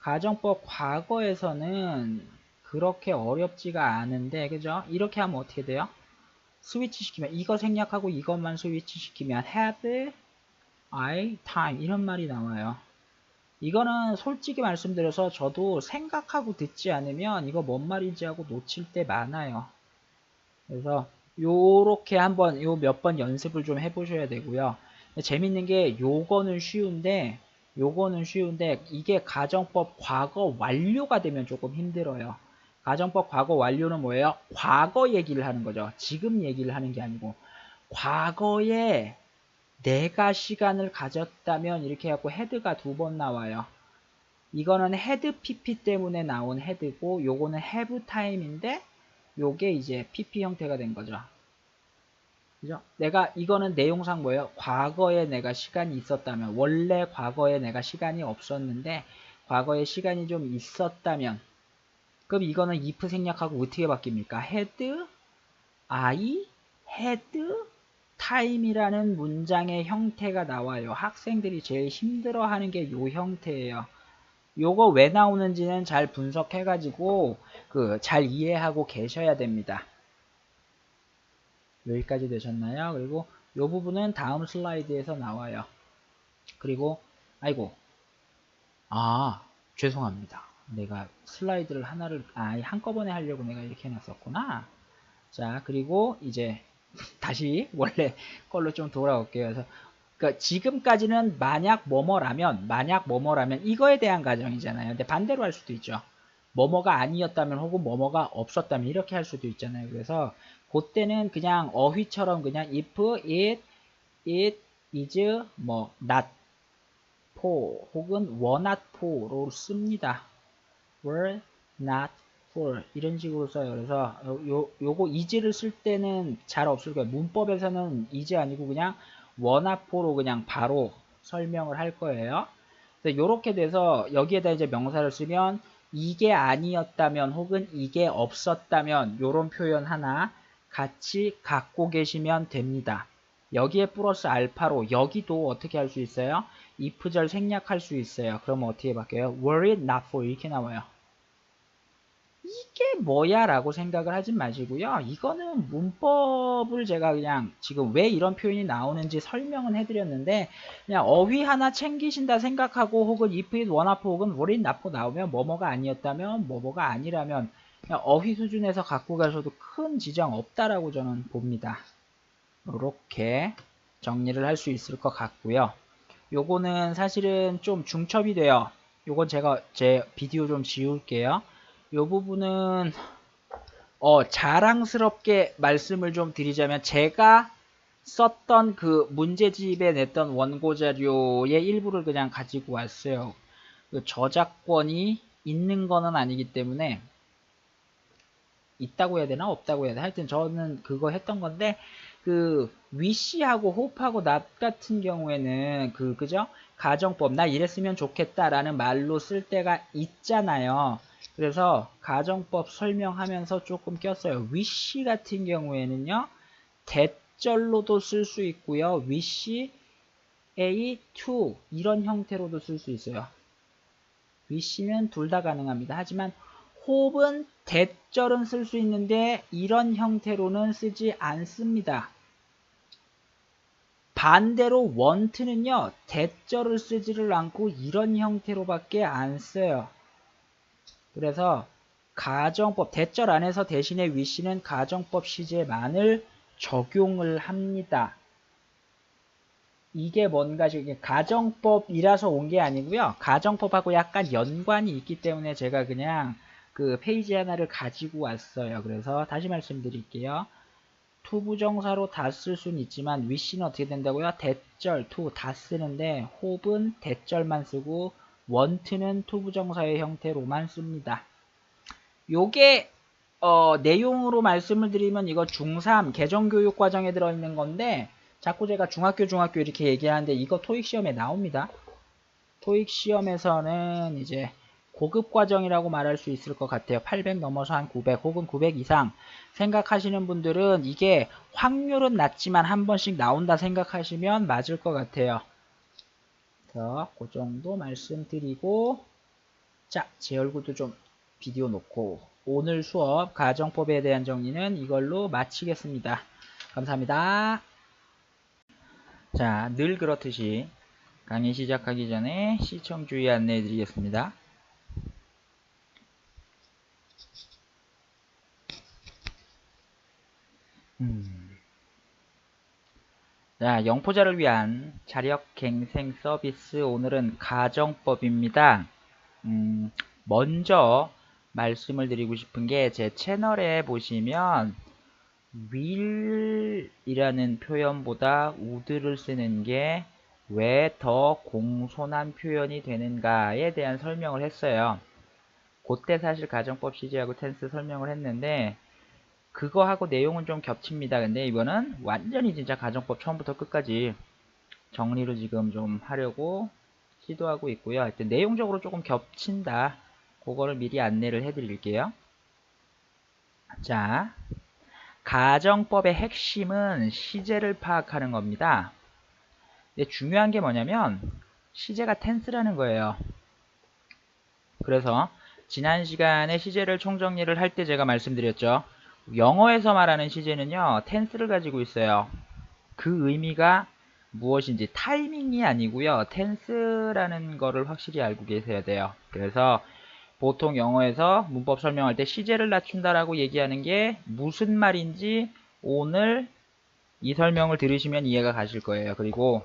가정법 과거에서는 그렇게 어렵지가 않은데, 그죠? 이렇게 하면 어떻게 돼요? 스위치 시키면 이거 생략하고 이것만 스위치 시키면 have I time 이런 말이 나와요. 이거는 솔직히 말씀드려서 저도 생각하고 듣지 않으면 이거 뭔 말인지 하고 놓칠 때 많아요. 그래서 요렇게 한번 요 몇 번 연습을 좀 해보셔야 되고요. 재밌는 게 요거는 쉬운데 이게 가정법 과거 완료가 되면 조금 힘들어요. 가정법 과거 완료는 뭐예요? 과거 얘기를 하는 거죠. 지금 얘기를 하는 게 아니고 과거에 내가 시간을 가졌다면 이렇게 해갖고 헤드가 두 번 나와요. 이거는 헤드 PP 때문에 나온 헤드고 요거는 have time인데 요게 이제 PP 형태가 된 거죠. 그죠? 내가 이거는 내용상 뭐예요? 과거에 내가 시간이 있었다면 원래 과거에 내가 시간이 없었는데 과거에 시간이 좀 있었다면 그럼 이거는 if 생략하고 어떻게 바뀝니까? had I had time이라는 문장의 형태가 나와요. 학생들이 제일 힘들어하는 게 요 형태예요. 요거 왜 나오는지는 잘 분석해가지고 잘 이해하고 계셔야 됩니다. 여기까지 되셨나요? 그리고 요 부분은 다음 슬라이드에서 나와요. 그리고 아이고 죄송합니다. 내가 슬라이드를 하나를 한꺼번에 하려고 내가 이렇게 해놨었구나. 자 그리고 이제 다시 원래 걸로 좀 돌아올게요. 그래서 그러니까 지금까지는 만약 뭐뭐라면 이거에 대한 가정이잖아요. 근데 반대로 할 수도 있죠. 뭐뭐가 아니었다면 혹은 뭐뭐가 없었다면 이렇게 할 수도 있잖아요. 그래서 그때는 그냥 어휘처럼 그냥 if it is 뭐 not for 혹은 were not for로 씁니다. were not for 이런 식으로 써요. 그래서 요거 is를 쓸 때는 잘 없을 거예요. 문법에서는 is 아니고 그냥 were not for로 그냥 바로 설명을 할 거예요. 그래서 요렇게 돼서 여기에다 이제 명사를 쓰면 이게 아니었다면 혹은 이게 없었다면 요런 표현 하나 같이 갖고 계시면 됩니다. 여기에 플러스 알파로 여기도 어떻게 할 수 있어요? if절 생략할 수 있어요. 그러면 어떻게 바뀌어요? were it not for 이렇게 나와요. 이게 뭐야 라고 생각을 하지 마시고요. 이거는 문법을 제가 그냥 지금 왜 이런 표현이 나오는지 설명은 해드렸는데 그냥 어휘 하나 챙기신다 생각하고 혹은 if it were not for 혹은 were it not for 나오면 뭐뭐가 아니었다면 뭐뭐가 아니라면 그냥 어휘 수준에서 갖고 가셔도 큰 지장 없다라고 저는 봅니다. 이렇게 정리를 할 수 있을 것 같고요. 요거는 사실은 좀 중첩이 돼요. 요건 제가 제 비디오 좀 지울게요. 요 부분은 자랑스럽게 말씀을 좀 드리자면 제가 썼던 그 문제집에 냈던 원고 자료의 일부를 그냥 가지고 왔어요. 그 저작권이 있는 거는 아니기 때문에 있다고 해야 되나 없다고 해야 되나 하여튼 저는 그거 했던 건데 그 위시하고 호프하고 낫 같은 경우에는 그죠? 가정법 나 이랬으면 좋겠다라는 말로 쓸 때가 있잖아요. 그래서 가정법 설명하면서 조금 꼈어요. 위시 같은 경우에는요. 대절로도 쓸 수 있고요. 위시 A, to 이런 형태로도 쓸 수 있어요. 위시는 둘 다 가능합니다. 하지만 홉은 대절은 쓸 수 있는데 이런 형태로는 쓰지 않습니다. 반대로 want는요. 대절을 쓰지를 않고 이런 형태로밖에 안 써요. 그래서 가정법 대절 안에서 대신에 wish는 가정법 시제만을 적용을 합니다. 이게 뭔가 지금 가정법이라서 온 게 아니고요. 가정법하고 약간 연관이 있기 때문에 제가 그냥 그 페이지 하나를 가지고 왔어요. 그래서 다시 말씀드릴게요. 투부정사로 다 쓸 수는 있지만 wish는 어떻게 된다고요? 대절, to 다 쓰는데 hope은 대절만 쓰고 want는 투부정사의 형태로만 씁니다. 요게 내용으로 말씀을 드리면 이거 중3 개정교육 과정에 들어있는 건데 자꾸 제가 중학교 이렇게 얘기하는데 이거 토익 시험에 나옵니다. 토익 시험에서는 이제 고급 과정이라고 말할 수 있을 것 같아요. 800 넘어서 한 900 혹은 900 이상 생각하시는 분들은 이게 확률은 낮지만 한 번씩 나온다 생각하시면 맞을 것 같아요. 그래서 그 정도 말씀드리고, 자, 제 얼굴도 좀 비디오 놓고 오늘 수업 가정법에 대한 정리는 이걸로 마치겠습니다. 감사합니다. 자, 늘 그렇듯이 강의 시작하기 전에 시청 주의 안내해 드리겠습니다. 자, 영포자를 위한 자력갱생 서비스, 오늘은 가정법입니다. 먼저 말씀을 드리고 싶은 게, 제 채널에 보시면 will이라는 표현보다 would를 쓰는 게 왜 더 공손한 표현이 되는가에 대한 설명을 했어요. 그때 사실 가정법 CG하고 텐스 설명을 했는데 그거하고 내용은 좀 겹칩니다. 근데 이거는 완전히 진짜 가정법 처음부터 끝까지 정리를 지금 좀 하려고 시도하고 있고요. 하여튼 내용적으로 조금 겹친다. 그거를 미리 안내를 해드릴게요. 자, 가정법의 핵심은 시제를 파악하는 겁니다. 근데 중요한 게 뭐냐면 시제가 텐스라는 거예요. 그래서 지난 시간에 시제를 총정리를 할 때 제가 말씀드렸죠. 영어에서 말하는 시제는요, 텐스를 가지고 있어요. 그 의미가 무엇인지, 타이밍이 아니고요, 텐스라는 거를 확실히 알고 계셔야 돼요. 그래서 보통 영어에서 문법 설명할 때 시제를 낮춘다라고 얘기하는 게 무슨 말인지 오늘 이 설명을 들으시면 이해가 가실 거예요. 그리고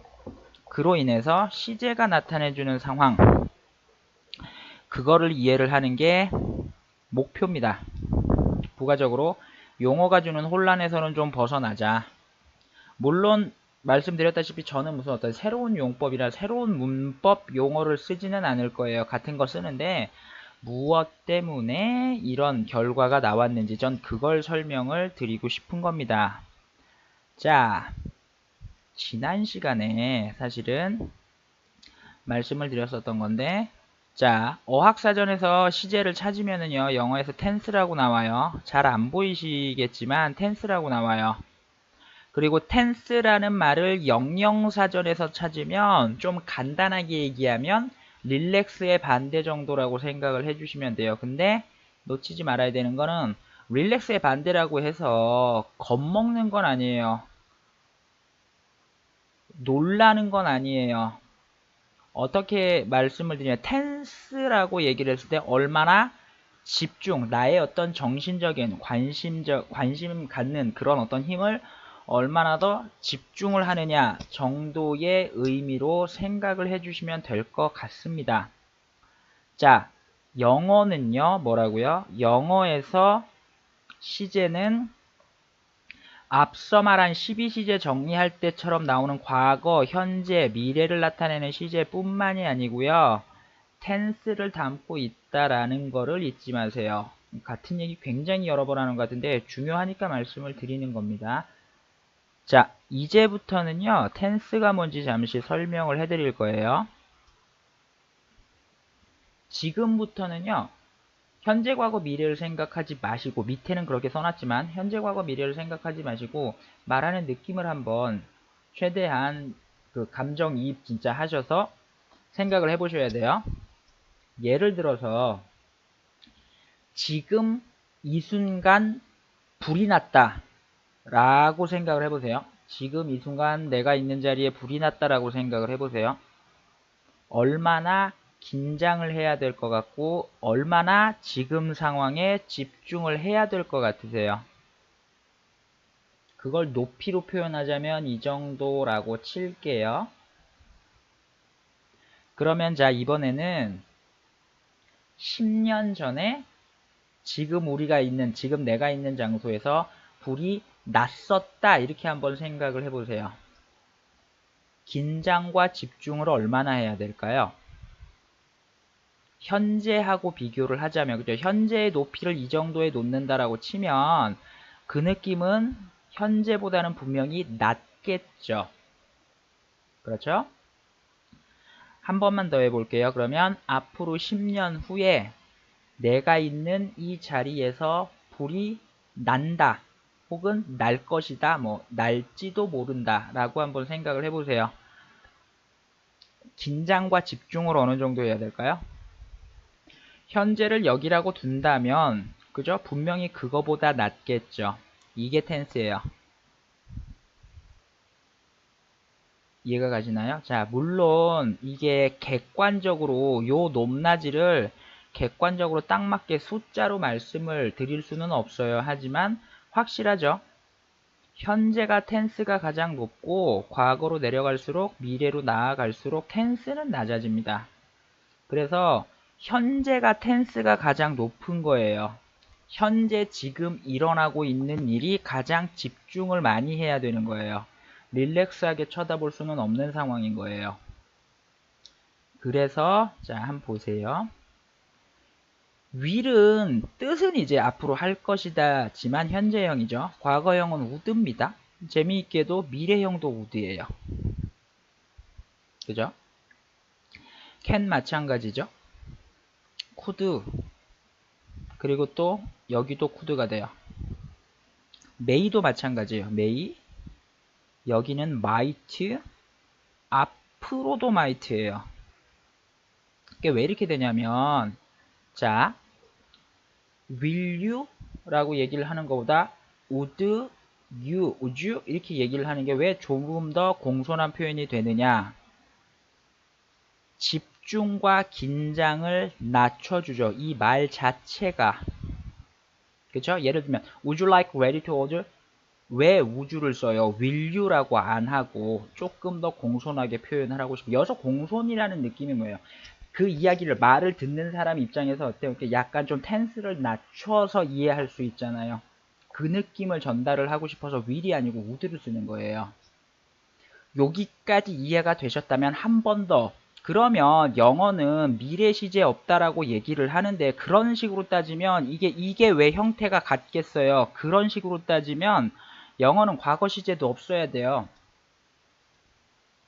그로 인해서 시제가 나타내주는 상황, 그거를 이해를 하는 게 목표입니다. 부가적으로 용어가 주는 혼란에서는 좀 벗어나자. 물론 말씀드렸다시피 저는 무슨 어떤 새로운 용법이나 새로운 문법 용어를 쓰지는 않을 거예요. 같은 거 쓰는데 무엇 때문에 이런 결과가 나왔는지 전 그걸 설명을 드리고 싶은 겁니다. 자, 지난 시간에 사실은 말씀을 드렸었던 건데, 자, 어학사전에서 시제를 찾으면은요, 영어에서 텐스라고 나와요. 잘 안 보이시겠지만 텐스라고 나와요. 그리고 텐스라는 말을 영영사전에서 찾으면 좀 간단하게 얘기하면 릴렉스의 반대 정도라고 생각을 해주시면 돼요. 근데 놓치지 말아야 되는 거는 릴렉스의 반대라고 해서 겁먹는 건 아니에요. 놀라는 건 아니에요. 어떻게 말씀을 드리냐면 텐스라고 얘기를 했을 때 얼마나 집중, 나의 어떤 정신적인 관심 갖는 그런 어떤 힘을 얼마나 더 집중을 하느냐 정도의 의미로 생각을 해주시면 될 것 같습니다. 자, 영어는요, 뭐라고요? 영어에서 시제는 앞서 말한 12시제 정리할 때처럼 나오는 과거, 현재, 미래를 나타내는 시제뿐만이 아니고요. 텐스를 담고 있다라는 거를 잊지 마세요. 같은 얘기 굉장히 여러 번 하는 것 같은데 중요하니까 말씀을 드리는 겁니다. 자, 이제부터는요, 텐스가 뭔지 잠시 설명을 해드릴 거예요. 지금부터는요, 현재, 과거, 미래를 생각하지 마시고, 밑에는 그렇게 써놨지만 현재, 과거, 미래를 생각하지 마시고 말하는 느낌을 한번 최대한 그 감정이입 진짜 하셔서 생각을 해보셔야 돼요. 예를 들어서 지금 이 순간 불이 났다 라고 생각을 해보세요. 지금 이 순간 내가 있는 자리에 불이 났다라고 생각을 해보세요. 얼마나 긴장을 해야 될 것 같고 얼마나 지금 상황에 집중을 해야 될 것 같으세요? 그걸 높이로 표현하자면 이 정도라고 칠게요. 그러면 자, 이번에는 10년 전에 지금 내가 있는 장소에서 불이 났었다 이렇게 한번 생각을 해보세요. 긴장과 집중을 얼마나 해야 될까요? 현재하고 비교를 하자면, 그죠? 현재의 높이를 이 정도에 놓는다라고 치면 그 느낌은 현재보다는 분명히 낮겠죠. 그렇죠? 한 번만 더 해볼게요. 그러면 앞으로 10년 후에 내가 있는 이 자리에서 불이 난다. 혹은 날 것이다. 뭐 날지도 모른다. 라고 한번 생각을 해보세요. 긴장과 집중을 어느 정도 해야 될까요? 현재를 여기라고 둔다면 그죠? 분명히 그거보다 낫겠죠. 이게 텐스예요. 이해가 가시나요? 자, 물론 이게 객관적으로 요 높낮이를 객관적으로 딱 맞게 숫자로 말씀을 드릴 수는 없어요. 하지만 확실하죠. 현재가 텐스가 가장 높고 과거로 내려갈수록 미래로 나아갈수록 텐스는 낮아집니다. 그래서 현재가 텐스가 가장 높은 거예요. 현재 지금 일어나고 있는 일이 가장 집중을 많이 해야 되는 거예요. 릴렉스하게 쳐다볼 수는 없는 상황인 거예요. 그래서 자, 한번 보세요. will은 뜻은 이제 앞으로 할 것이다지만 현재형이죠. 과거형은 would입니다. 재미있게도 미래형도 would예요. 그죠? can 마찬가지죠. could 그리고 또 여기도 could가 돼요. may도 마찬가지예요. may 여기는 might 앞으로도 might예요. 이게 왜 이렇게 되냐면 자 will you 라고 얘기를 하는 것보다 would you 이렇게 얘기를 하는 게 왜 조금 더 공손한 표현이 되느냐. 집중과 긴장을 낮춰주죠. 이 말 자체가. 그쵸? 예를 들면 would you like ready to order? 왜 would를 써요? will you라고 안 하고 조금 더 공손하게 표현을 하고 싶어요. 여기서 공손이라는 느낌이 뭐예요? 그 이야기를 말을 듣는 사람 입장에서 어때요? 약간 좀 텐스를 낮춰서 이해할 수 있잖아요. 그 느낌을 전달을 하고 싶어서 will이 아니고 would를 쓰는 거예요. 여기까지 이해가 되셨다면 한 번 더. 그러면 영어는 미래 시제 없다라고 얘기를 하는데 그런 식으로 따지면 이게 왜 형태가 같겠어요? 그런 식으로 따지면 영어는 과거 시제도 없어야 돼요.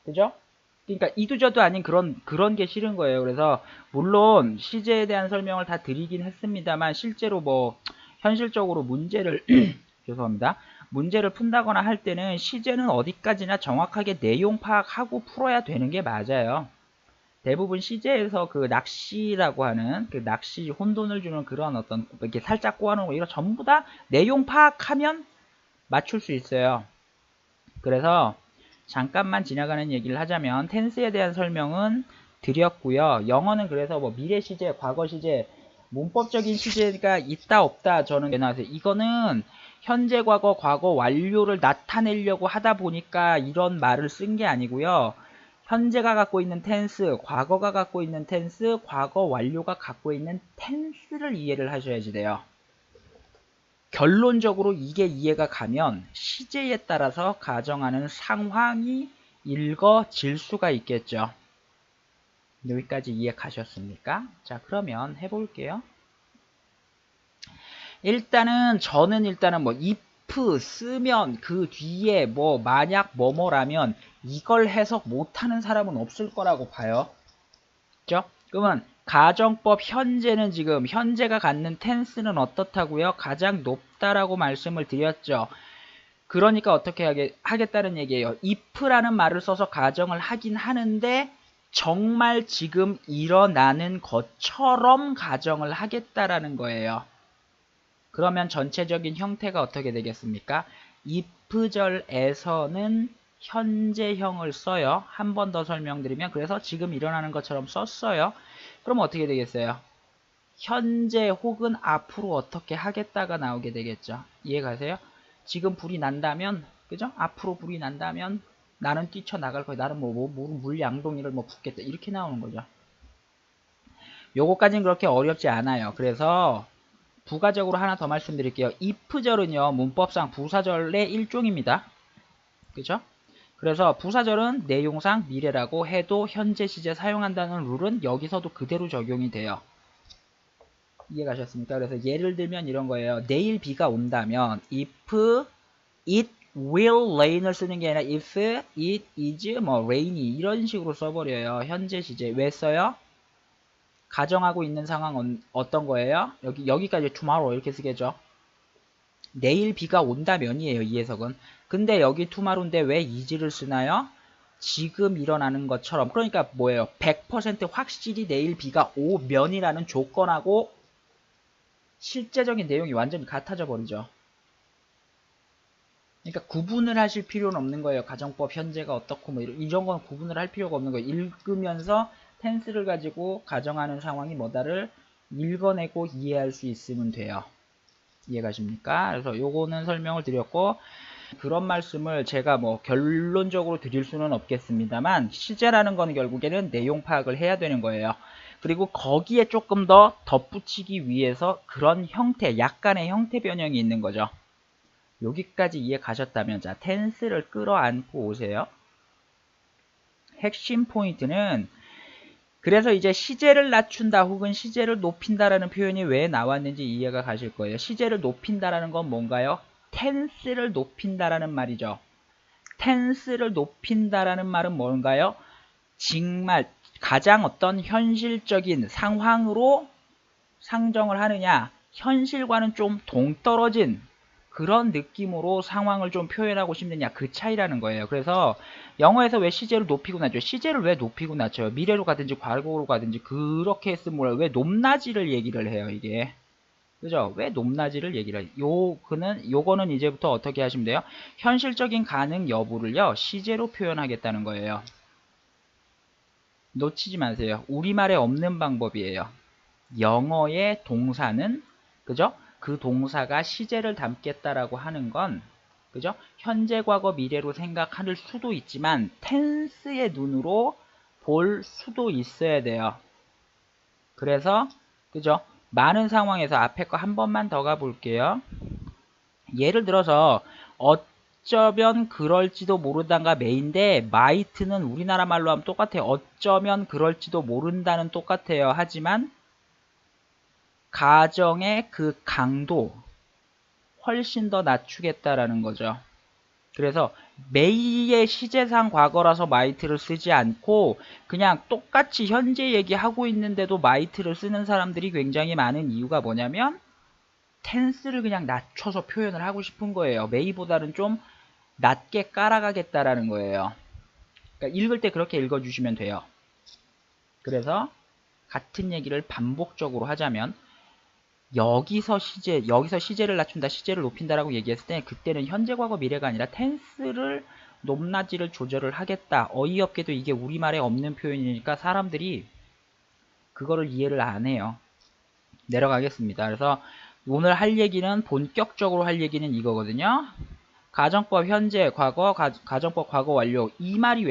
그죠? 그러니까 이도저도 아닌 그런 게 싫은 거예요. 그래서 물론 시제에 대한 설명을 다 드리긴 했습니다만 실제로 뭐 현실적으로 문제를 죄송합니다. 문제를 푼다거나 할 때는 시제는 어디까지나 정확하게 내용 파악하고 풀어야 되는 게 맞아요. 대부분 시제에서 그 낚시라고 하는 그 낚시 혼돈을 주는 그런 어떤 이렇게 살짝 꼬아놓은 거 이거 전부 다 내용 파악하면 맞출 수 있어요. 그래서 잠깐만 지나가는 얘기를 하자면 텐스에 대한 설명은 드렸고요. 영어는 그래서 뭐 미래 시제, 과거 시제, 문법적인 시제가 있다 없다 저는 나와서 이거는 현재 과거, 과거 완료를 나타내려고 하다 보니까 이런 말을 쓴 게 아니고요. 현재가 갖고 있는 텐스, 과거가 갖고 있는 텐스, 과거 완료가 갖고 있는 텐스를 이해를 하셔야지 돼요. 결론적으로 이게 이해가 가면 시제에 따라서 가정하는 상황이 읽어질 수가 있겠죠. 여기까지 이해 가셨습니까? 자, 그러면 해볼게요. 저는 뭐 if 쓰면 그 뒤에 뭐 만약 뭐뭐라면 이걸 해석 못하는 사람은 없을 거라고 봐요. 그죠? 그러면 가정법 현재는 지금 현재가 갖는 텐스는 어떻다고요? 가장 높다라고 말씀을 드렸죠. 그러니까 어떻게 하겠다는 얘기예요. if라는 말을 써서 가정을 하긴 하는데 정말 지금 일어나는 것처럼 가정을 하겠다라는 거예요. 그러면 전체적인 형태가 어떻게 되겠습니까? if절에서는 현재형을 써요. 한 번 더 설명드리면 그래서 지금 일어나는 것처럼 썼어요. 그럼 어떻게 되겠어요? 현재 혹은 앞으로 어떻게 하겠다가 나오게 되겠죠. 이해가세요? 지금 불이 난다면 그죠? 앞으로 불이 난다면 나는 뛰쳐나갈 거야. 나는 물 양동이를 뭐 붓겠다. 이렇게 나오는 거죠. 요거까지는 그렇게 어렵지 않아요. 그래서 부가적으로 하나 더 말씀드릴게요. if절은요. 문법상 부사절의 일종입니다. 그죠? 그래서 부사절은 내용상 미래라고 해도 현재 시제 사용한다는 룰은 여기서도 그대로 적용이 돼요. 이해가셨습니까? 그래서 예를 들면 이런 거예요. 내일 비가 온다면 if it will rain을 쓰는 게 아니라 if it is 뭐 rainy 이런 식으로 써버려요. 현재 시제. 왜 써요? 가정하고 있는 상황은 어떤 거예요? 여기까지 tomorrow 이렇게 쓰겠죠. 내일 비가 온다면이에요. 이 해석은. 근데 여기 tomorrow인데 왜 is를 쓰나요? 지금 일어나는 것처럼. 그러니까 뭐예요? 100% 확실히 내일 비가 오면이라는 조건하고 실제적인 내용이 완전히 같아져 버리죠. 그러니까 구분을 하실 필요는 없는 거예요. 가정법 현재가 어떻고 뭐 이런 건 구분을 할 필요가 없는 거예요. 읽으면서 텐스를 가지고 가정하는 상황이 뭐다를 읽어내고 이해할 수 있으면 돼요. 이해가십니까? 그래서 요거는 설명을 드렸고, 그런 말씀을 제가 뭐 결론적으로 드릴 수는 없겠습니다만 시제라는 거는 결국에는 내용 파악을 해야 되는 거예요. 그리고 거기에 조금 더 덧붙이기 위해서 그런 형태, 약간의 형태 변형이 있는 거죠. 여기까지 이해 가셨다면 자, 텐스를 끌어안고 오세요. 핵심 포인트는 그래서 이제 시제를 낮춘다 혹은 시제를 높인다라는 표현이 왜 나왔는지 이해가 가실 거예요. 시제를 높인다라는 건 뭔가요? 텐스를 높인다라는 말이죠. 텐스를 높인다라는 말은 뭔가요? 정말 가장 어떤 현실적인 상황으로 상정을 하느냐, 현실과는 좀 동떨어진 그런 느낌으로 상황을 좀 표현하고 싶느냐, 그 차이라는 거예요. 그래서 영어에서 왜 시제를 높이고 낮춰요? 시제를 왜 높이고 낮춰요? 미래로 가든지 과거로 가든지 그렇게 했으면 뭐예요? 왜 높낮이를 얘기를 해요, 이게? 그죠? 왜 높낮이를 얘기를 해요? 요거는 이제부터 어떻게 하시면 돼요? 현실적인 가능 여부를요, 시제로 표현하겠다는 거예요. 놓치지 마세요. 우리말에 없는 방법이에요. 영어의 동사는, 그죠? 그 동사가 시제를 담겠다라고 하는 건, 그죠? 현재, 과거, 미래로 생각할 수도 있지만, 텐스의 눈으로 볼 수도 있어야 돼요. 그래서, 그죠? 많은 상황에서 앞에 거 한 번만 더 가볼게요. 예를 들어서, 어쩌면 그럴지도 모른다가 메인데, might는 우리나라 말로 하면 똑같아요. 어쩌면 그럴지도 모른다는 똑같아요. 하지만, 가정의 그 강도 훨씬 더 낮추겠다라는 거죠. 그래서 메이의 시제상 과거라서 might를 쓰지 않고 그냥 똑같이 현재 얘기하고 있는데도 might를 쓰는 사람들이 굉장히 많은 이유가 뭐냐면 텐스를 그냥 낮춰서 표현을 하고 싶은 거예요. may보다는 좀 낮게 깔아가겠다라는 거예요. 그러니까 읽을 때 그렇게 읽어주시면 돼요. 그래서 같은 얘기를 반복적으로 하자면 여기서 시제를 낮춘다, 시제를 높인다라고 얘기했을 때 그때는 현재, 과거, 미래가 아니라 텐스를 높낮이를 조절을 하겠다. 어이없게도 이게 우리말에 없는 표현이니까 사람들이 그거를 이해를 안 해요. 내려가겠습니다. 그래서 오늘 할 얘기는 본격적으로 할 얘기는 이거거든요. 가정법 현재, 과거, 가정법 과거 완료 이 말이